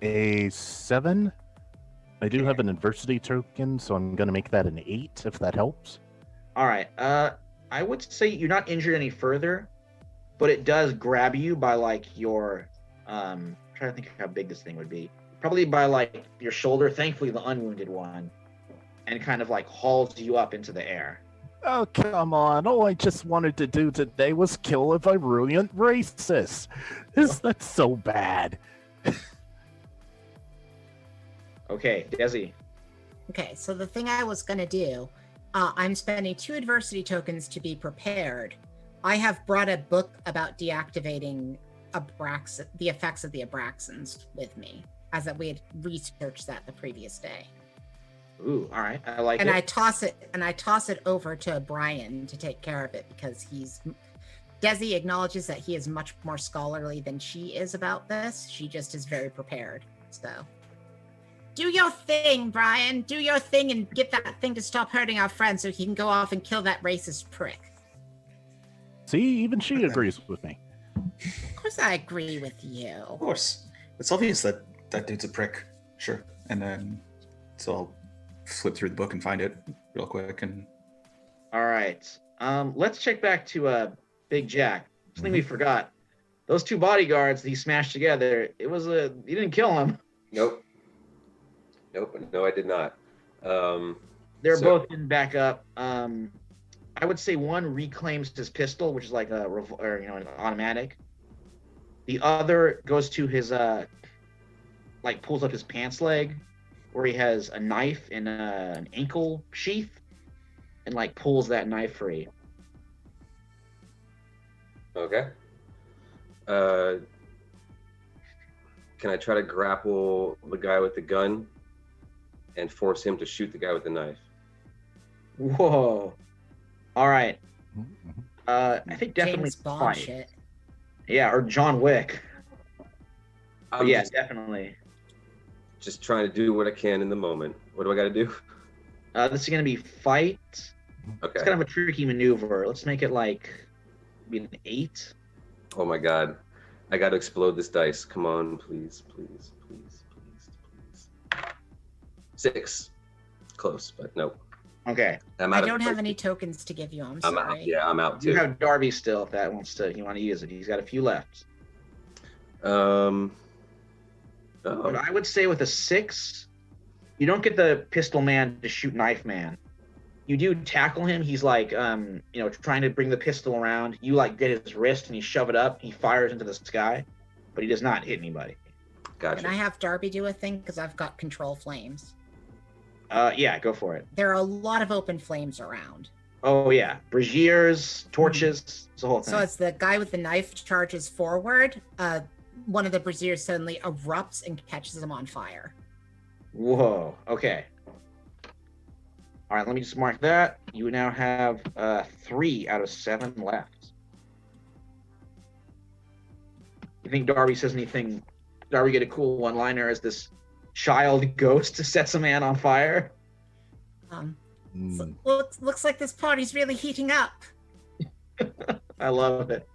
D: A 7. I do have an adversity token, so I'm going to make that an 8, if that helps.
A: All right. I would say you're not injured any further, but it does grab you by like your. I'm trying to think of how big this thing would be. Probably by like your shoulder. Thankfully, the unwounded one, and kind of like hauls you up into the air.
D: Oh, come on. All I just wanted to do today was kill a virulent racist. Is that so bad?
A: Okay, Desi.
B: Okay, so the thing I was gonna do, I'm spending 2 adversity tokens to be prepared. I have brought a book about deactivating the effects of the Abraxans with me, as that we had researched that the previous day.
A: Ooh, all right. I like
B: And
A: it.
B: I toss it over to Brian to take care of it because Desi acknowledges that he is much more scholarly than she is about this. She just is very prepared. So do your thing, Brian. Do your thing and get that thing to stop hurting our friend so he can go off and kill that racist prick.
D: See, even she agrees with me.
B: Of course I agree with you.
C: Of course. It's obvious that that dude's a prick. Sure. And then, so I'll flip through the book and find it real quick. And
A: All right. Let's check back to Big Jack. Something we forgot. Those 2 bodyguards that he smashed together. You didn't kill him.
E: Nope. No, I did not.
A: They're
E: So-
A: both in backup. I would say one reclaims his pistol, which is like an automatic. The other goes to his pulls up his pants leg, where he has a knife in an ankle sheath, and like pulls that knife free.
E: Okay. Can I try to grapple the guy with the gun and force him to shoot the guy with the knife?
A: Whoa! All right. I think definitely
B: James Bond
A: fight.
B: shit.
A: Yeah, or John Wick. But
E: I'm
A: yeah,
E: just,
A: definitely.
E: just trying to do what I can in the moment. What do I got to do?
A: This is gonna be fight. It's
E: Okay.
A: kind of a tricky maneuver. Let's make it like be an 8.
E: Oh my God. I got to explode this dice. Come on, please, please, please, please, please. 6. Close, but nope.
A: Okay.
E: I'm
B: I
E: out of
B: don't
E: the
B: have
E: fight.
B: any tokens to give you. I'm
E: I'm
B: sorry.
E: out. Yeah, I'm out
A: You
E: too.
A: have Darby still if that wants to. You want to use it. He's got a few left.
E: Oh,
A: But I would say with a 6, you don't get the pistol man to shoot knife man. You do tackle him. He's like, trying to bring the pistol around. You like get his wrist and you shove it up. He fires into the sky, but he does not hit anybody.
E: gotcha.
B: Can I have Darby do a thing? Because I've got control flames.
A: Yeah, go for it.
B: There are a lot of open flames around.
A: Oh yeah, braziers, torches, it's the whole thing.
B: So as the guy with the knife charges forward, one of the braziers suddenly erupts and catches him on fire.
A: Whoa. Okay. All right, let me just mark that. You now have 3 out of 7 left. You think Darby says anything? Darby get a cool one-liner as this child ghost sets a man on fire?
B: Looks like this party's really heating up.
A: I love it.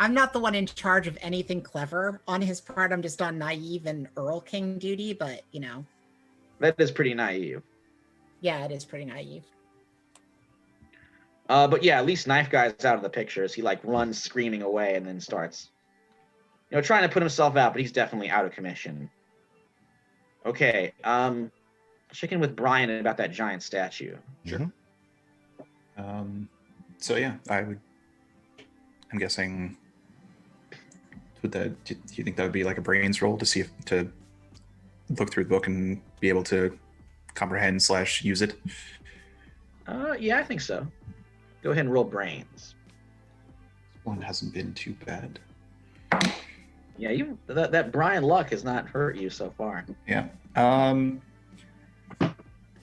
B: I'm not the one in charge of anything clever on his part. I'm just on naive and Earl King duty, but
A: That is pretty naive.
B: yeah, it is pretty naive.
A: But yeah, at least Knife Guy's out of the picture as he like runs screaming away and then starts, trying to put himself out, but he's definitely out of commission. Okay, check in with Brian about that giant statue.
C: Sure. So yeah, I'm guessing. Do you think that would be like a brains roll to see to look through the book and be able to comprehend / use it?
A: Yeah, I think so. Go ahead and roll brains.
C: One hasn't been too bad.
A: Yeah, that Brian luck has not hurt you so far.
C: Yeah.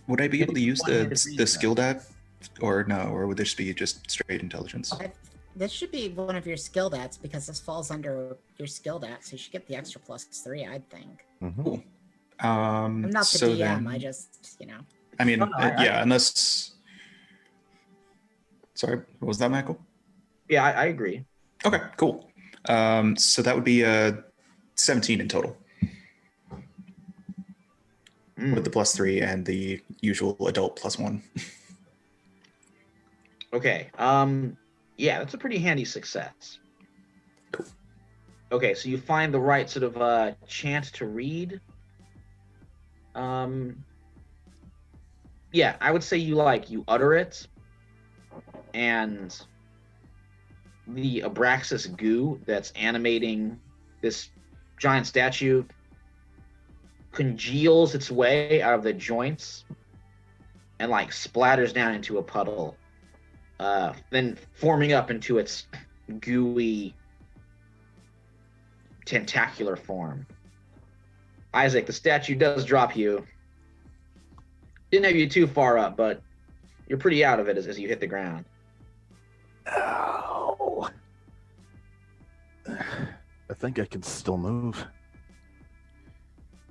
C: Would I be able to use the skill die, or no? Or would this be just straight intelligence?
B: This should be one of your skill dats because this falls under your skill dat, so you should get the extra +3, I'd think.
C: Cool.
B: I'm not the
C: so
B: DM.
C: then,
B: I just,
C: I mean,
A: No,
C: yeah. Unless. Sorry, what was that, Michael?
A: Yeah, I agree.
C: Okay, cool. So that would be 17 in total with the +3 and the usual adult +1.
A: Okay. Yeah, that's a pretty handy success.
C: Cool.
A: Okay, so you find the right sort of chant to read. Yeah, I would say you utter it, and the Abraxas goo that's animating this giant statue congeals its way out of the joints and splatters down into a puddle, then forming up into its gooey tentacular form. Isaac, the statue does drop you. Didn't have you too far up, but you're pretty out of it as you hit the ground.
D: Ow. I think I can still move.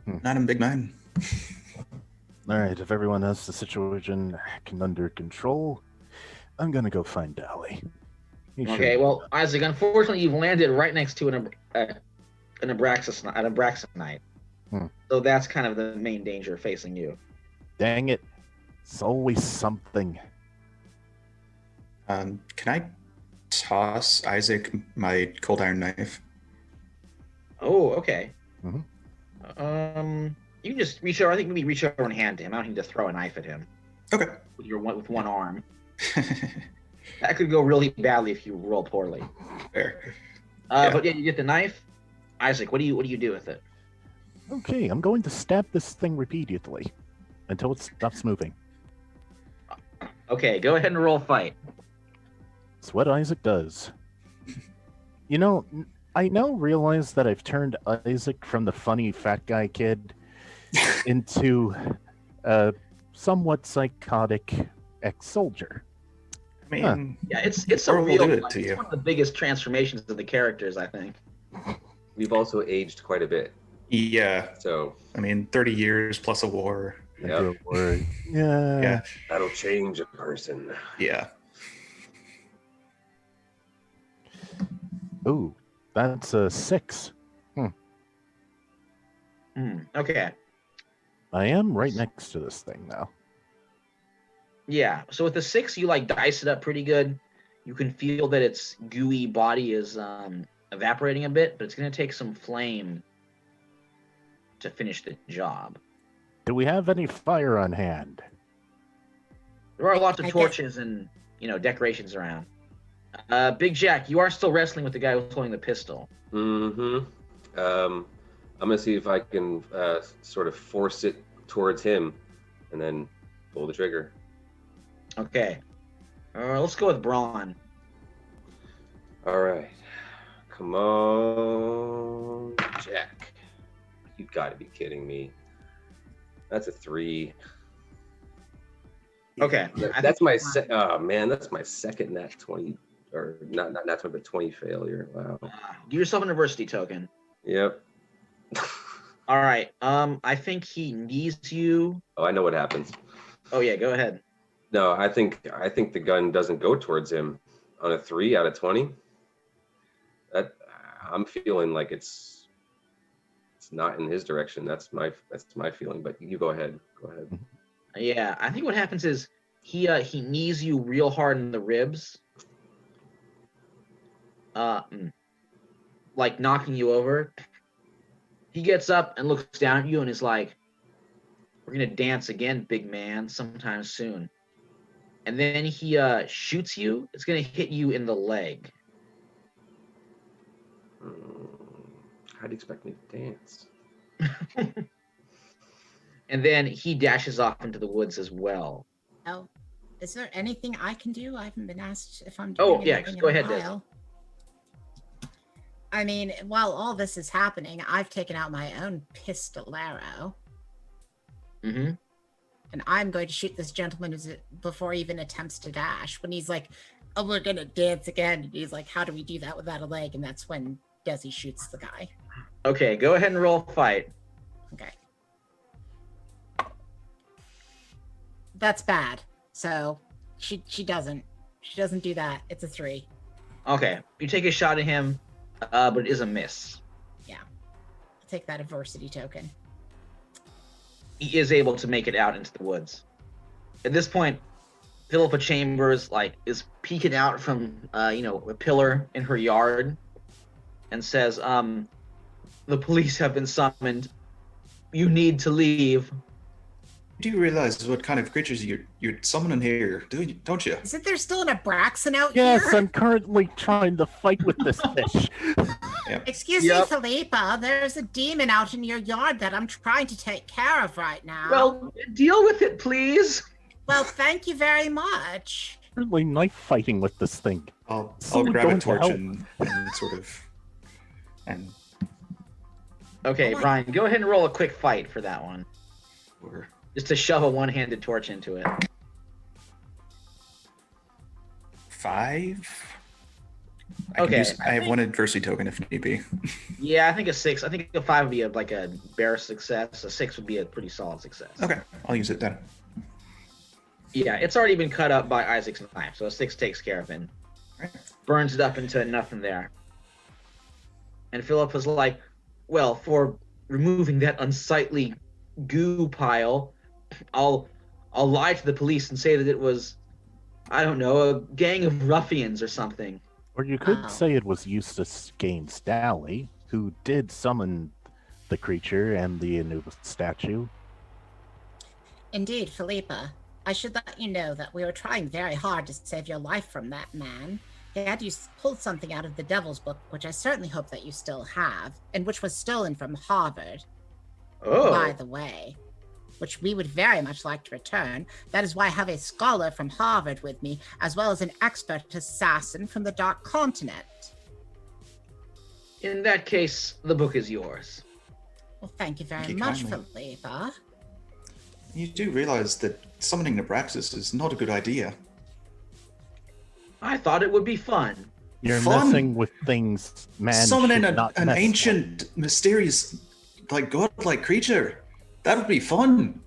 C: Not in Big Nine.
D: All right, if everyone has the situation under control, I'm gonna go find Dolly.
A: Okay, well, Isaac, unfortunately, you've landed right next to an Abraxanite. So that's kind of the main danger facing you.
D: Dang it. It's always something.
C: Can I toss Isaac my cold iron knife?
A: Oh, okay.
D: Mhm.
A: You can just reach over. I think maybe reach over and hand to him. I don't need to throw a knife at him
C: Okay.
A: with one arm. That could go really badly if you roll poorly.
C: Fair.
A: But yeah, you get the knife. Isaac, what do you do with it?
D: Okay, I'm going to stab this thing repeatedly until it stops moving.
A: Okay, go ahead and roll fight.
D: It's what Isaac does. I now realize that I've turned Isaac from the funny fat guy kid into a somewhat psychotic ex-soldier.
A: I
C: mean,
A: Yeah, it's a
C: Or we'll
A: real.
C: do it
A: Like,
C: to
A: it's
C: you.
A: one of the biggest transformations of the characters, I think.
E: We've also aged quite a bit.
C: yeah.
E: So,
C: I mean, 30 years plus a war.
E: yep,
C: Yeah.
E: that'll change a person.
C: Yeah.
D: Ooh, that's a 6.
A: Okay.
D: I am right next to this thing now.
A: Yeah. So with the 6, you like dice it up pretty good. You can feel that its gooey body is evaporating a bit, but it's going to take some flame to finish the job.
D: Do we have any fire on hand?
A: There are lots of
B: I guess-
A: torches and decorations around. Big Jack, you are still wrestling with the guy who's holding the pistol.
E: Mm-hmm. I'm gonna see if I can sort of force it towards him, and then pull the trigger.
A: Okay. Let's go with Braun.
E: All right, come on, Jack. You got to be kidding me. That's a 3.
A: Okay.
E: That's my oh man, that's my second nat 20, or not 20, but 20 failure. Wow.
A: Give yourself an adversity token.
E: Yep.
A: All right. I think he needs you.
E: Oh, I know what happens.
A: Oh yeah, go ahead.
E: No, I think the gun doesn't go towards him on a 3 out of 20. That I'm feeling like it's not in his direction. That's my feeling. But you go ahead. Go ahead.
A: Yeah, I think what happens is he knees you real hard in the ribs, like knocking you over. He gets up and looks down at you and is like, "We're gonna dance again, big man, sometime soon." And then he shoots you. It's gonna hit you in the leg.
E: How do you expect me to dance?
A: And then he dashes off into the woods as well.
B: Oh, is there anything I can do? I haven't been asked if I'm doing
A: Oh, yeah,
B: anything
A: go
B: in a
A: ahead, Des.
B: while. I mean, while all this is happening, I've taken out my own pistolero,
A: Mm-hmm.
B: and I'm going to shoot this gentleman before he even attempts to dash. When he's like, "Oh, we're gonna dance again," and he's like, "How do we do that without a leg?" And that's when Desi shoots the guy.
A: Okay, go ahead and roll fight.
B: Okay. That's bad. So she doesn't do that. It's a 3.
A: Okay, you take a shot at him, but it is a miss.
B: I'll take that adversity token.
A: He is able to make it out into the woods. At this point, Philippa Chambers is peeking out from a pillar in her yard and says, "The police have been summoned. You need to leave."
C: Do you realize what kind of creatures you're summoning here, don't you?
B: Isn't there still an Abraxan out
D: Yes,
B: here?
D: I'm currently trying to fight with this fish.
B: Excuse
A: Yep.
B: me, Philippa. There's a demon out in your yard that I'm trying to take care of right now.
A: Well, deal with it, please.
B: Well, thank you very much.
D: Currently knife fighting with this thing.
C: I'll
D: Someone
C: grab a
D: going to
C: torch
D: help.
C: and sort of and
A: Okay,
B: Oh my-
A: Brian, go ahead and roll a quick fight for that one.
C: or
A: Just to shove a one-handed torch into it.
C: 5.
A: Okay.
C: I have one adversity token if need be.
A: Yeah, I think a 6. I think a 5 would be a bare success. A 6 would be a pretty solid success.
C: Okay, I'll use it then.
A: Yeah, it's already been cut up by Isaac's knife, so a 6 takes care of him. Burns it up into nothing there. And Philip was like, "Well, for removing that unsightly goo pile, I'll lie to the police and say that it was, I don't know, a gang of ruffians or something."
D: Or you could
B: Wow.
D: say it was Eustace Gaines Dally, who did summon the creature and the Anubis statue.
B: Indeed, Philippa. I should let you know that we were trying very hard to save your life from that man. He had you pull something out of the Devil's Book, which I certainly hope that you still have, and which was stolen from Harvard,
A: Oh.
B: by the way, which we would very much like to return. That is why I have a scholar from Harvard with me, as well as an expert assassin from the Dark Continent.
A: In that case, the book is yours.
B: Well, thank you very
C: Thank you
B: much,
C: kindly.
B: Philippa.
C: You do realize that summoning Abraxas is not a good idea.
A: I thought it would be fun.
D: You're
C: Fun.
D: messing with things man
C: Summoning
D: should not
C: an
D: mess
C: ancient, mysterious, like godlike creature. That would be fun.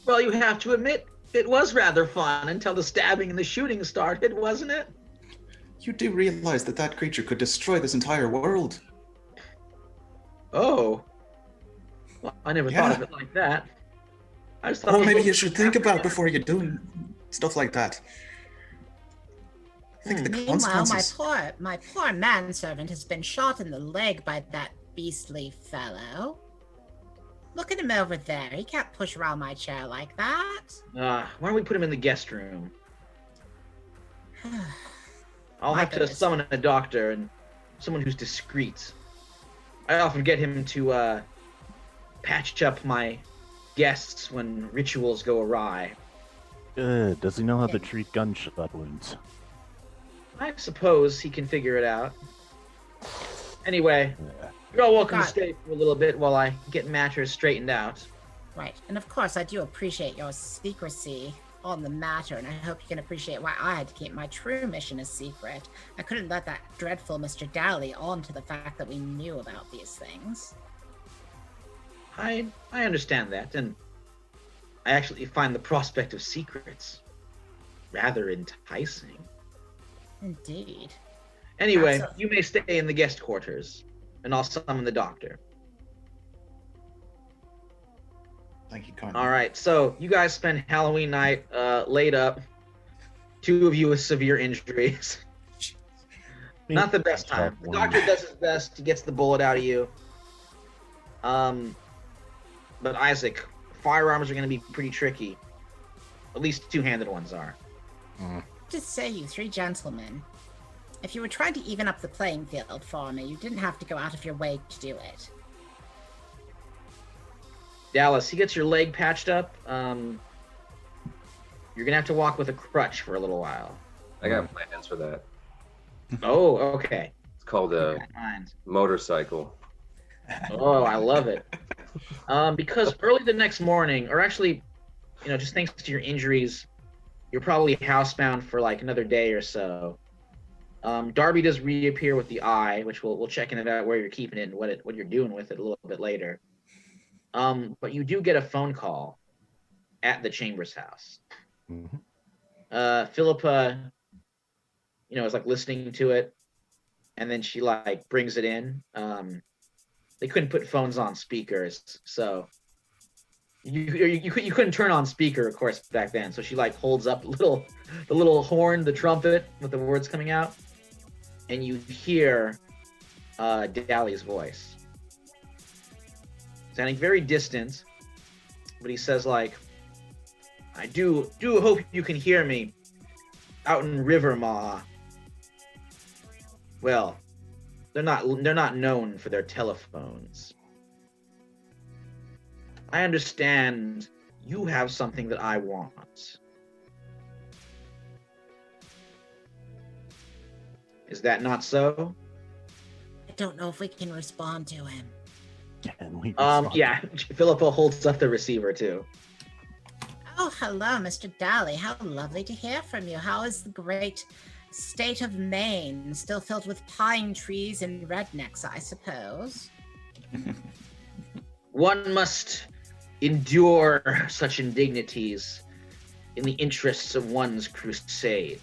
A: Well, you have to admit, it was rather fun until the stabbing and the shooting started, wasn't it?
C: You do realize that that creature could destroy this entire world.
A: Oh. Well, I never thought of it like that. I just thought
C: Oh,
A: it was
C: maybe
A: a
C: you
A: little
C: should think
A: after
C: about
A: him.
C: before you're doing stuff like that. Think of the
B: Meanwhile,
C: consequences.
B: my poor manservant has been shot in the leg by that beastly fellow. Look at him over there. He can't push around my chair like that.
A: Why don't we put him in the guest room? I'll
B: My
A: have to
B: goodness.
A: summon a doctor and someone who's discreet. I often get him to patch up my guests when rituals go awry.
D: Good. Does he know how to treat gunshot wounds?
A: I suppose he can figure it out. Anyway,
D: Yeah.
A: you're all welcome to
B: Got it.
A: stay for a little bit while I get matters straightened out.
B: Right. And of course, I do appreciate your secrecy on the matter, and I hope you can appreciate why I had to keep my true mission a secret. I couldn't let that dreadful Mr. Dowley on to the fact that we knew about these things.
A: I understand that, and I actually find the prospect of secrets rather enticing.
B: Indeed.
A: Anyway,
B: Absolutely.
A: you may stay in the guest quarters, and I'll summon the doctor.
C: Thank you, Con.
A: All right, so you guys spend Halloween night laid up. Two of you with severe injuries. Not the best time. The doctor does his best. He gets the bullet out of you. But Isaac, firearms are going to be pretty tricky. At least two-handed ones are.
B: Just say, you three gentlemen, if you were trying to even up the playing field for me, you didn't have to go out of your way to do it.
A: Dallas, he gets your leg patched up. You're gonna have to walk with a crutch for a little while.
E: I got plans for that.
A: Oh, okay.
E: It's called a
A: Mind.
E: motorcycle.
A: Oh, I love it. Because early the next morning, or actually, just thanks to your injuries, you're probably housebound for like another day or so. Darby does reappear with the eye, which we'll check in about where you're keeping it and what you're doing with it a little bit later. But you do get a phone call at the Chambers house.
D: Mhm.
A: Philippa, is like listening to it, and then she like brings it in. They couldn't put phones on speakers, so you couldn't turn on speaker, of course, back then. So she like holds up the little horn, the trumpet with the words coming out, and you hear Dali's voice, sounding very distant, but he says like, "I do hope you can hear me out in Rivermaw. Well, they're not known for their telephones. I understand you have something that I want. Is that not so?"
B: I don't know if we can respond to him.
D: Can we respond?
A: Yeah, Philippa holds up the receiver too.
B: Oh, hello, Mr. Dowley. How lovely to hear from you. How is the great state of Maine? Still filled with pine trees and rednecks, I suppose.
A: One must endure such indignities in the interests of one's crusade.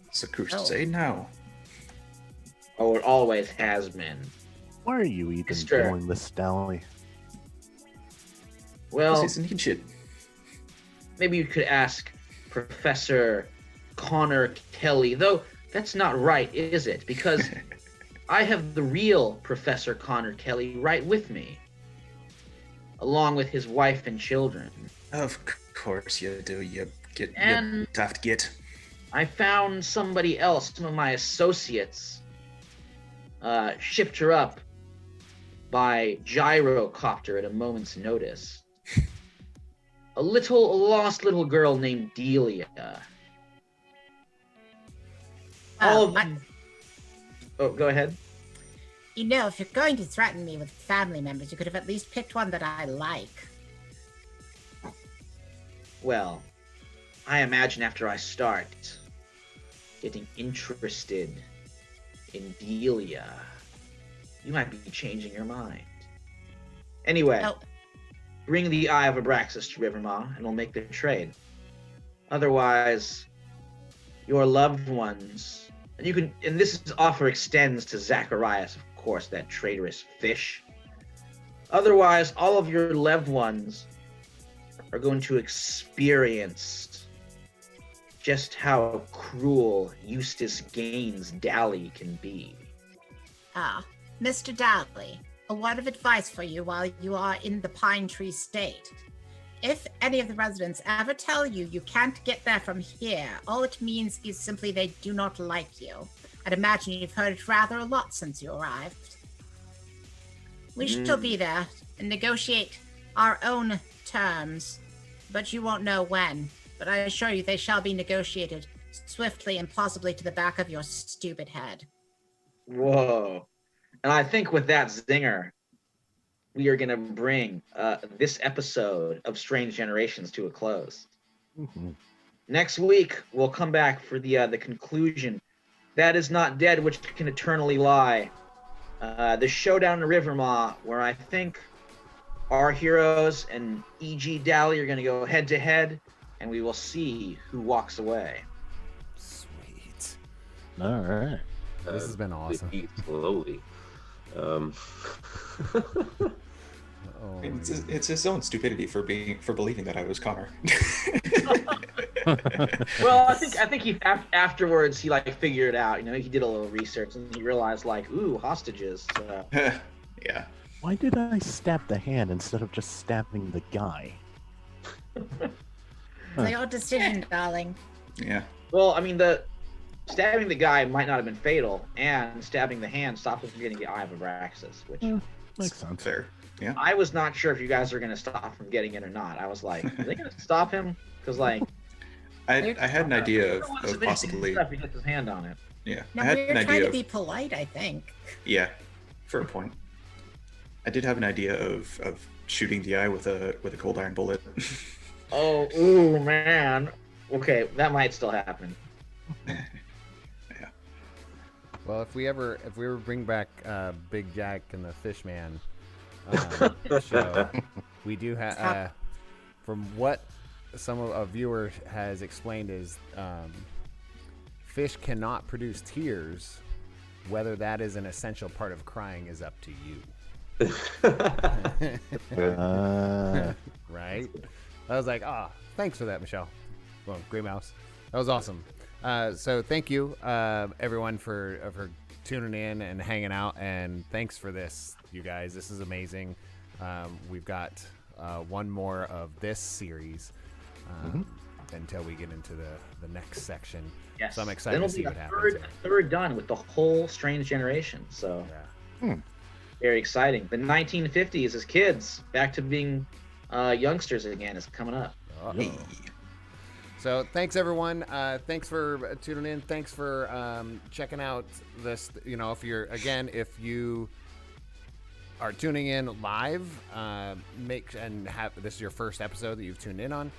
C: It's a crusade now.
A: Oh, it always has been.
D: Why are you even
A: Mister.
D: doing this, Dally?
A: Well,
C: This isn't shit.
A: maybe you could ask Professor Connor Kelly, though that's not right, is it? Because I have the real Professor Connor Kelly right with me, along with his wife and children.
C: Of course you do. You
A: And-
C: daft git.
A: I found somebody else, some of my associates, shipped her up by gyrocopter at a moment's notice. A lost little girl named Delia. All of them. Oh, go ahead.
B: If you're going to threaten me with family members, you could have at least picked one that I like.
A: Well, I imagine after I start, getting interested in Delia, you might be changing your mind. Anyway,
B: Oh,
A: bring the Eye of Abraxas to Rivermaw, and we'll make the trade. Otherwise, your loved ones, and this offer extends to Zacharias, of course, that traitorous fish. Otherwise, all of your loved ones are going to experience just how cruel Eustace Gaines Dally can be.
B: Mr. Dowley, a word of advice for you while you are in the Pine Tree State. If any of the residents ever tell you you can't get there from here, all it means is simply they do not like you. I'd imagine you've heard it rather a lot since you arrived. We shall be there and negotiate our own terms, but you won't know when. But I assure you they shall be negotiated swiftly and possibly to the back of your stupid head.
A: Whoa. And I think with that zinger, we are going to bring this episode of Strange Generations to a close.
D: Mm-hmm.
A: Next week, we'll come back for the conclusion. That is not dead, which can eternally lie. The showdown in Rivermaw, where I think our heroes and E.G. Dally are going to go head-to-head, and we will see who walks away.
F: Sweet.
D: All right.
F: This has been awesome.
E: Eat slowly.
F: Oh,
C: It's his own stupidity for believing that I was Connor.
A: Well, I think he afterwards he figured it out. He did a little research and he realized ooh, hostages. So.
C: Yeah.
D: Why did I stab the hand instead of just stabbing the guy?
B: It's your decision, darling.
C: Yeah.
A: Well, I mean, the stabbing the guy might not have been fatal, and stabbing the hand stopped him from getting the Eye of Abraxas, which
D: Makes sense.
C: Fair. Yeah.
A: I was not sure if you guys were going to stop him getting it or not. I was like, are they going to stop him? Because
C: I had an idea of possibly.
A: Stuff, he gets his hand on it.
C: Yeah.
B: No,
C: I had
B: we
C: an
B: were trying
C: idea
B: to
C: of.
B: be polite, I think.
C: Yeah. For a point. I did have an idea of shooting the eye with a cold iron bullet.
A: Oh, ooh, man. Okay, that might still happen.
F: well, if we ever bring back Big Jack and the Fishman show, we do have from what some of a viewer has explained is fish cannot produce tears. Whether that is an essential part of crying is up to you. Right? I was like, thanks for that, Michelle. Well, Grey Mouse. That was awesome. So thank you, everyone, for tuning in and hanging out. And thanks for this, you guys. This is amazing. We've got one more of this series until we get into the next section.
A: Yes.
F: So I'm excited to see what happens.
A: Then it'll be a third done with the whole Strange Generation. So very exciting. The 1950s as kids, back to being youngsters again, is coming up.
C: Hey.
F: So thanks everyone. Thanks for tuning in. Thanks for checking out this. If you are tuning in live, this is your first episode that you've tuned in on,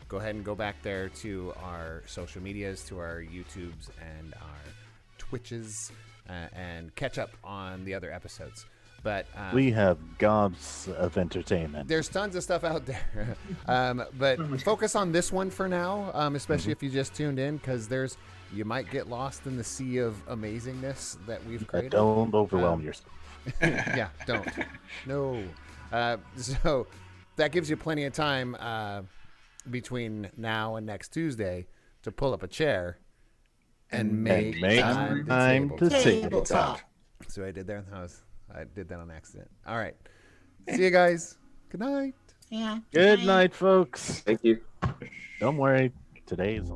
F: go ahead and go back there to our social medias, to our YouTubes and our Twitches, and catch up on the other episodes. But
D: we have gobs of entertainment.
F: There's tons of stuff out there, but focus on this one for now, especially if you just tuned in, because you might get lost in the sea of amazingness that we've created.
D: Don't overwhelm yourself.
F: Yeah, don't. No. So that gives you plenty of time between now and next Tuesday to pull up a chair and make time
D: to
B: tabletop.
F: So I did there. I did that on accident. All right. See you guys. Good night.
B: Yeah.
D: Good night, folks.
E: Thank you.
D: Don't worry. Today is